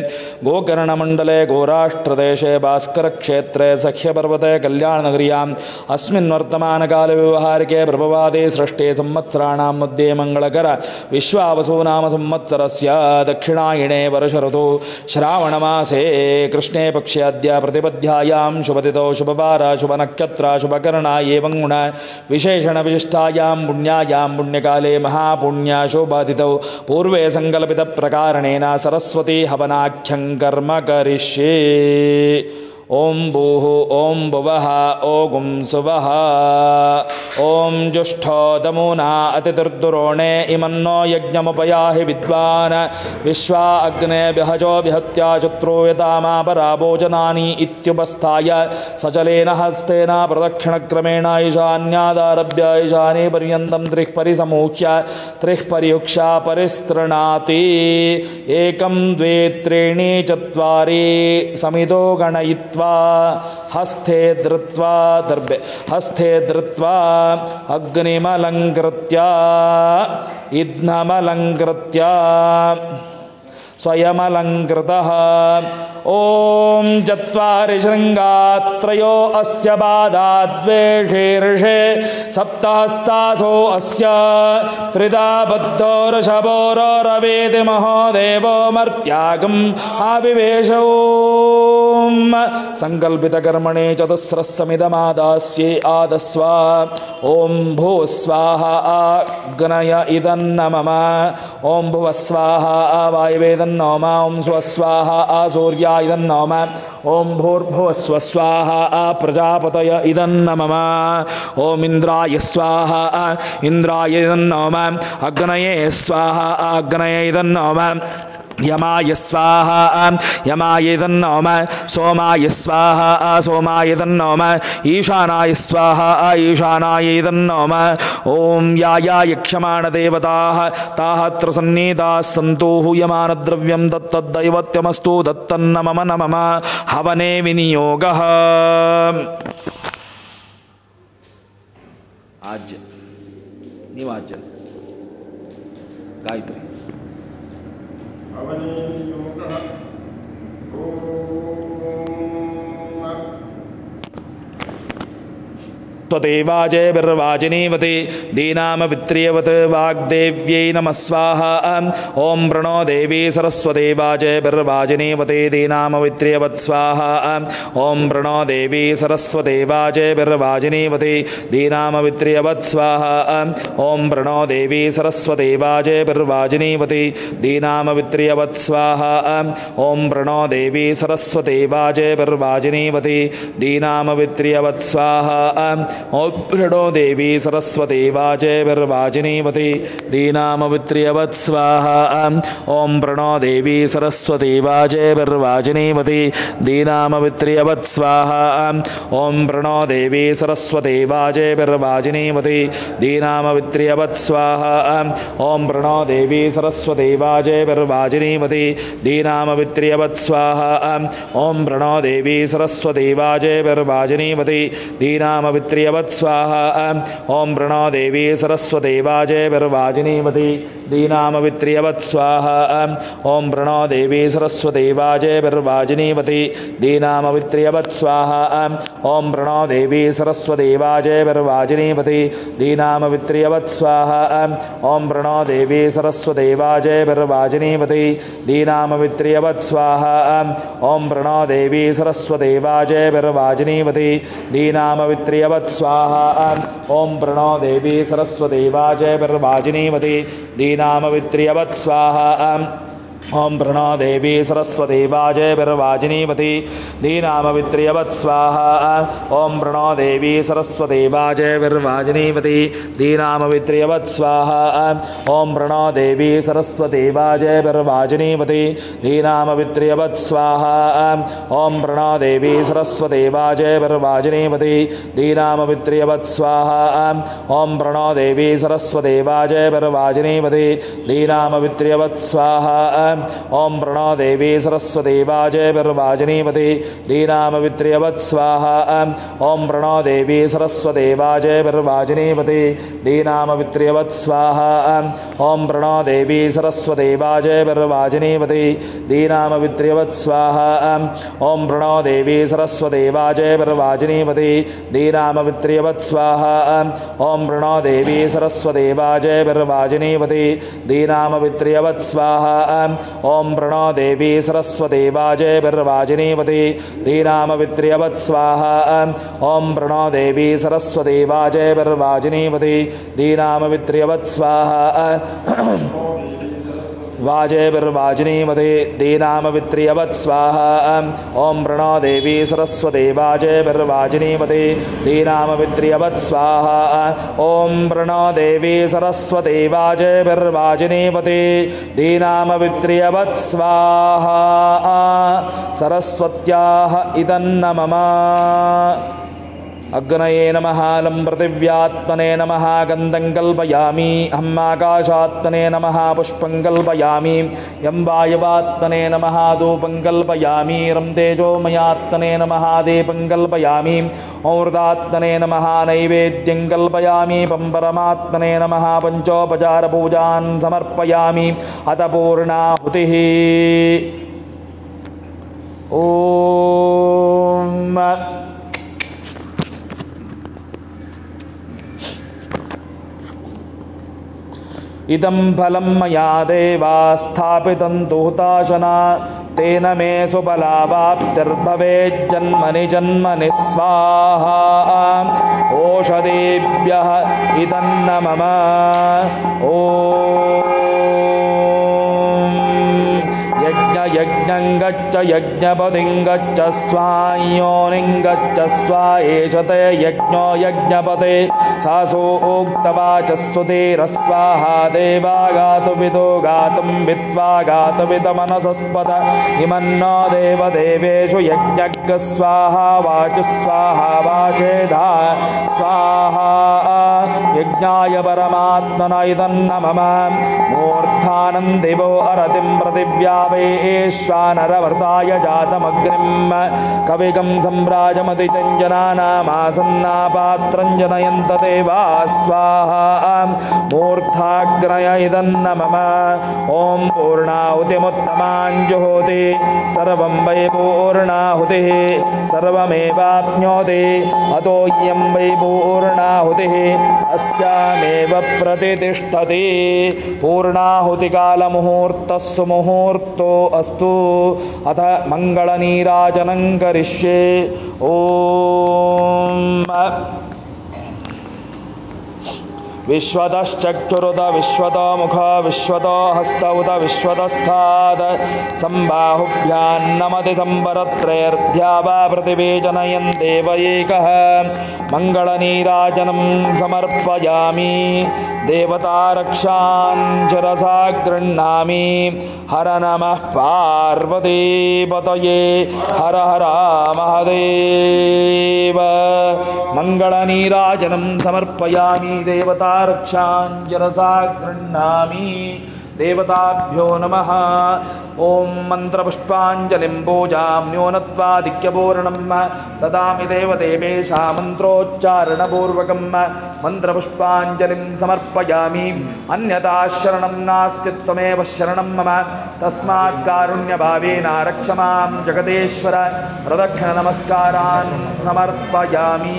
गोकर्णमण्डले गोराष्ट्रदेशे भास्करक्षेत्रे सख्यपर्वते कल्याणनगर्याम् अस्मिन् वर्तमानकाले व्यवहारिके प्रभवादे सृष्टे संवत्सराणां मध्ये मंगलकर विश्वावसुनाम संवत्सरस्य दक्षिणायणे वर्षऋतु श्रावणमासे कृष्णे पक्षाद्य प्रतिपद्यायां शुभतिथौ शुभवार शुभनक्षत्र शुभकर्ण एवं गुण विशेषण विशिष्टायां पुण्यायां पुण्यकाले महापुण्यशोभातिथौ पूर्वे संकल्पित प्रकारणेन सरस्वती हवनाख्यं कर्म करिष्ये. ಓಂ ಭೂಃ ಓಂ ಭುವಃ ಓಂ ಸುವಃ ಓಂ ಜುಷ್ಠೋದಮೂನಾ ಅತಿದುರ್ದುರೋಣೆ ಇಮನ್ನೋ ಯಜ್ಞಮುಪಯಾಹಿ ವಿದ್ವಾನ್ ವಿಶ್ವಾ ಅಗ್ನೇ ವಿಹಜೋ ವಿಹತ್ಯ ಚತುರ್ಯತಾಮಾಪರಾ ಭೋಜನಾನಿ ಇತ್ಯುಪಸ್ಥಾಯ ಸಜಲೇನ ಹಸ್ತೇನ ಪ್ರದಕ್ಷಿಣಕ್ರಮೇಣ ಈಶಾನ್ಯಾದಾರಭ್ಯ ಈಶಾನೇ ಪರ್ಯಂತಂ ತ್ರಿಃ ಪರಿಸಮೂಹ್ಯ ತ್ರಿಃ ಪರಿಯುಕ್ಷ ಪರಿಸ್ತೃಣಾತಿ ಏಕಂ ದ್ವೇ ತ್ರೀಣಿ ಚತ್ವಾರಿ ಸಮಿದೋ ಗಣಯಿತ್ವಾ ಹಸ್ಥೆ ಧೃತ್ವಾ ದರ್ಭೆ ಹಸ್ಥೆ ಧೃತ್ವಾ ಅಗ್ನಿಮಲಂಕೃತ್ಯ ಇದ್ನಮಲಂಕೃತ್ಯ ಸ್ವಯಮಲಂಕೃತಃ ಓಂ ಚತ್ವಾರಿ ಶೃಂಗಾತ್ರಯೋ ಅಸ್ಯ ಬಾಧಾದ್ವೇ ಶೀರ್ಷೆ ಸಪ್ತಹಸ್ತಾಸೋ ಅಸ್ಯ ತ್ರಿಧಾ ಬದ್ಧೋ ಋಷಭೋರವೇತಿ ಮಹೋದೇವೋ ಮರ್ತ್ಯಾಗಂ ಆವಿವೇಶ ಓಂ ಸಂಕಲ್ಪಿತಕರ್ಮಣಿ ಚತುಸ್ರಸ್ಸಮಿದಮಾದಾಸ್ಯೇ ಆದಸ್ವ ಓಂ ಭೂ ಸ್ವಾಹ ಅಗ್ನಯ ಇದನ್ನ ಮಮ ಓಂ ಭುವ ಸ್ವಾಹ ವಾಯುವೇದನ್ನೋಮ ಓಂ ಸ್ವಸ್ವಾಹ ಸೂರ್ಯ ಇದನ್ನೋಮ ಓಂ ಭೂರ್ಭುವಸ್ವ ಸ್ವಾಹ ಪ್ರಜಾಪತಯ ಇದನ್ನ ಮಮ ಓಂ ಇಂದ್ರಾಯ ಸ್ವಾಹ ಇಂದ್ರಾಯ ಇದನ್ನೋಮ ಅಗ್ನಯೇ ಸ್ವಾಹ ಅಗ್ನಯ ಇದನ್ನೋಮ ಯಮಾಯ ಸ್ವಾಹ ಯಮಾಯ ಇದನ್ನೋಮ ಸೋಮಾಯ ಸ್ವಾಹ ಸೋಮಾಯ ಇದನ್ನೋಮ ಈಶಾನಾಯ ಸ್ವಾಹ ಈಶಾನಾಯ ಇದನ್ನೋಮ ಓಂ ಯಾಯ ಯಕ್ಷಮಾಣ ದೇವತಾಃ ತಾಹತ್ರ ಸನ್ನಿಧಾಃ ಸಂತು ಹೂಯಮಾನದ್ರವ್ಯಂ ದತ್ತದ್ದೈವತ್ಯಮಸ್ತು ದತ್ತನ್ನ ಮಮ ನ ಮಮ ಹವನೇ ವಿನಿಯೋಗಃ ಆಜ್ಯ ನೀವು ಆಜ್ಯ ಗಾಯತ್ರಿ त्वदेवाजयभिर्वाजिनीवते दीनामवित्रियवत् वाग्देव्यै नमः स्वाहा ॐ प्रणो देवी सरस्वदेवाजयभिर्वाजिनीवते दीनामवित्रियवत् स्वाहा ॐ प्रणो देवी सरस्वदेवाजयभिर्वाजिनीवते दीनामवित्रियवत् स्वाहा ॐ प्रणो देवी सरस्वदेवाजयभिर्वाजिनीवते दीनामवित्रियवत् स्वाहा ॐ प्रणो देवी सरस्वदेवाजयभिर्वाजिनीवते दीनामवित्रियवत् स्वाहा ओं प्रणो देवी सरस्वदेवाजयभिर्वाजिनीवते दीनामवित्रियवत् स्वाहा ओं प्रणो देवी सरस्वदेवाजयभिर्वाजिनीवते दीनामवित्रियवत् स्वाहा ओं प्रणो देवी सरस्वदेवाजयभिर्वाजिनीवते दीनामवित्रियवत् स्वाहा ओं प्रणो देवी सरस्वदेवाजयभिर्वाजिनीवते दीनामवित्रियवत् स्वाहा ओं प्रणो देवी सरस्वदेवाजयभिर्वाजिनीवते दीनामवित्रियवत् स्वाहा ओं प्रणो देवी सरस्वदेवाजयभिर्वाजिनीवते दीनामवित्रियवत् स्वाहा ओं प्रणो देवी सरस्वदेवाजयभिर्वाजिनीवते दीनामवित्रियवत् स्वाहा ओं प्रणो देवी सरस्वदेवाजयभिर्वाजिनीवते दीनामवित्रियवत् स्वाहा ओं प्रणो देवी सरस्वदेवाजयभिर्वाजिनीवते दीनामवित्रियवत् स्वाहा ओं प्रणो देवी सरस्वदेवाजयभिर्वाजिनीवते दीनामवित्रियवत् स्वाहा ओं प्रणो देवी सरस्वदेवाजयभिर्वाजिनीवते दीनामवित्रियवत् स्वाहा ओं प्रणो देवी सरस्वदेवाजयभिर्वाजिनीवते दीनामवित्रियवत् स्वाहा ओं प्रणो देवी सरस्वदेवाजयभिर्वाजिनीवते दीनामवित्रियवत् स्वाहा ओं प्रणो देवी सरस्वदेवाजयभिर्वाजिनीवते दीनामवित्रियवत् स्वाहा ओं प्रणो देवी सरस्वदेवाजयभिर्वाजिनीवते दीनामवित्रियवत् स्वाहा ओं प्रणो देवी सरस्वदेवाजयभिर्वाजिनीवते दीनामवित्रियवत् स्वाहा ओं प्रणो देवी सरस्वदेवाजयभिर्वाजिनीवते दीनामवित्रियवत् स्वाहा ओं प्रणो देवी सरस्वदेवाजयभिर्वाजिनीवते दीनामवित्रियवत् स्वाहा ओं प्रणो देवी सरस्वदेवाजयभिर्वाजिनीवते दीनामवित्रियवत् स्वाहा ओं प्रणो देवी सरस्वदेवाजयभिर्वाजिनीवते दीनामवित्रियवत् स्वाहा ओं प्रणो देवी सरस्वदेवाजयभिर्वाजिनीवते दीनामवित्रियवत् स्वाहा ओं प्रणो देवी सरस्वदेवाजयभिर्वाजिनीवते दीनामवित्रियवत् स्वाहा ओं प्रणो देवी सरस्वदेवाजयभिर्वाजिनीवते दीनामवित्रियवत् स्वाहा वाजेभिर्वाजिनीवते दीनामवित्र्यवत् स्वाहा ॐ प्रणो देवी सरस्वती वाजेभिर्वाजिनीवते दीनामवित्र्यवत् स्वाहा ॐ प्रणो देवी सरस्वती वाजेभिर्वाजिनीवते दीनामवित्र्यवत् स्वाहा सरस्वत्याः इदन्न मम अग्नये नमः लं पृथिव्यात्मने नमः गन्धं कल्पयामि हम् आकाशात्मने नमः पुष्पं कल्पयामि यं वायुवात्मने नमः धूपं कल्पयामि रं तेजोमयात्मने नमः दीपं कल्पयामि अमृतात्मने नमः नैवेद्यं कल्पयामि परमात्मने नमः पञ्चोपचारपूजान् समर्पयामि अथ पूर्णाहुतिः ॐ इदं फलं मया देवा स्थापितं तु हुताशना तेन मे सुफलावाप्तिर्भवेज्जन्मनि जन्मनि स्वाहा ओषधीभ्यः इदन्न मम ॐ यज्ञं गच्छ यज्ञपतिं गच्छ स्वायोनिं गच्छ स्वायेष ते यज्ञो यज्ञपते सा सोक्तवाचस्वतेरस्वाहा देवा गातु विदो गातुं विद्वा गातु विदमनसस्पद इमन्नो देवदेवेषु यज्ञज्ञ स्वाहा वाचेधा स्वाहा यज्ञाय परमात्मन इदन्न मम मूर्धानं दिवो अरतिं पृथिव्या वैश्वानरवर्ताय जातमग्निं कविकं सम्राजमतिजनानामासन्नापात्रं जनयन्त देवा स्वाहा मूर्धाग्रय इदन्न मम ॐ पूर्णाहुतिमुत्तमाञ्जुहोति सर्वं वै पूर्णाहुतिः सर्वमेवाप्नोति अतो इयं वै पूर्णाहुतिः अस्यामेव प्रतितिष्ठति पूर्णाहुतिकालमुहूर्तस्सु मुहूर्तो अस्तु अथ मङ्गलनीराजनं करिष्ये ॐ विश्वतश्चक्षुरुत विश्वतो मुख विश्वतो हस्त उत विश्वतस्थात् सम्बाहुभ्यान्नमति सम्बरत्रयर्ध्या वा पृथिवी जनयन् देव एकः मङ्गलनीराजनं समर्पयामि देवतारक्षान् शिरसा गृह्णामि हर नमः पार्वतीपतये हर हर महादेव मङ्गलनीराजनं समर्पयामि देवतारक्षान् शिरसा गृह्णामि देवताभ्यो नमः ॐ मन्त्रपुष्पाञ्जलिं पूजाम्योनत्वादिक्यपूर्णं ददामि देवदेवेशा मन्त्रोच्चारणपूर्वकं मन्त्रपुष्पाञ्जलिं समर्पयामि अन्यथा शरणं नास्ति त्वमेव शरणं मम तस्मात् कारुण्यभावेन रक्ष मां जगदेश्वर प्रदक्षिणनमस्कारान् समर्पयामि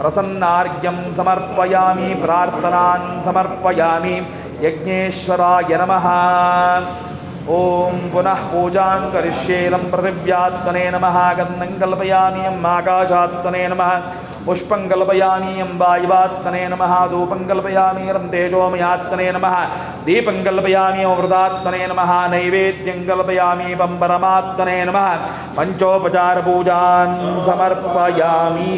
प्रसन्नार्घ्यं समर्पयामि प्रार्थनान् समर्पयामि यज्ञेश्वराय नमः ॐ पुनः पूजां करिष्ये लं पृथिव्यात्मने नमः गन्धं कल्पयामि यम् आकाशात्मने नमः पुष्पं कल्पयामि यं वायुवात्मने नमः धूपं कल्पयामि रं तेजोमयात्मने नमः दीपं कल्पयामि अमृतात्मने नमः नैवेद्यं कल्पयामि परमात्मने नमः पञ्चोपचारपूजान् समर्पयामि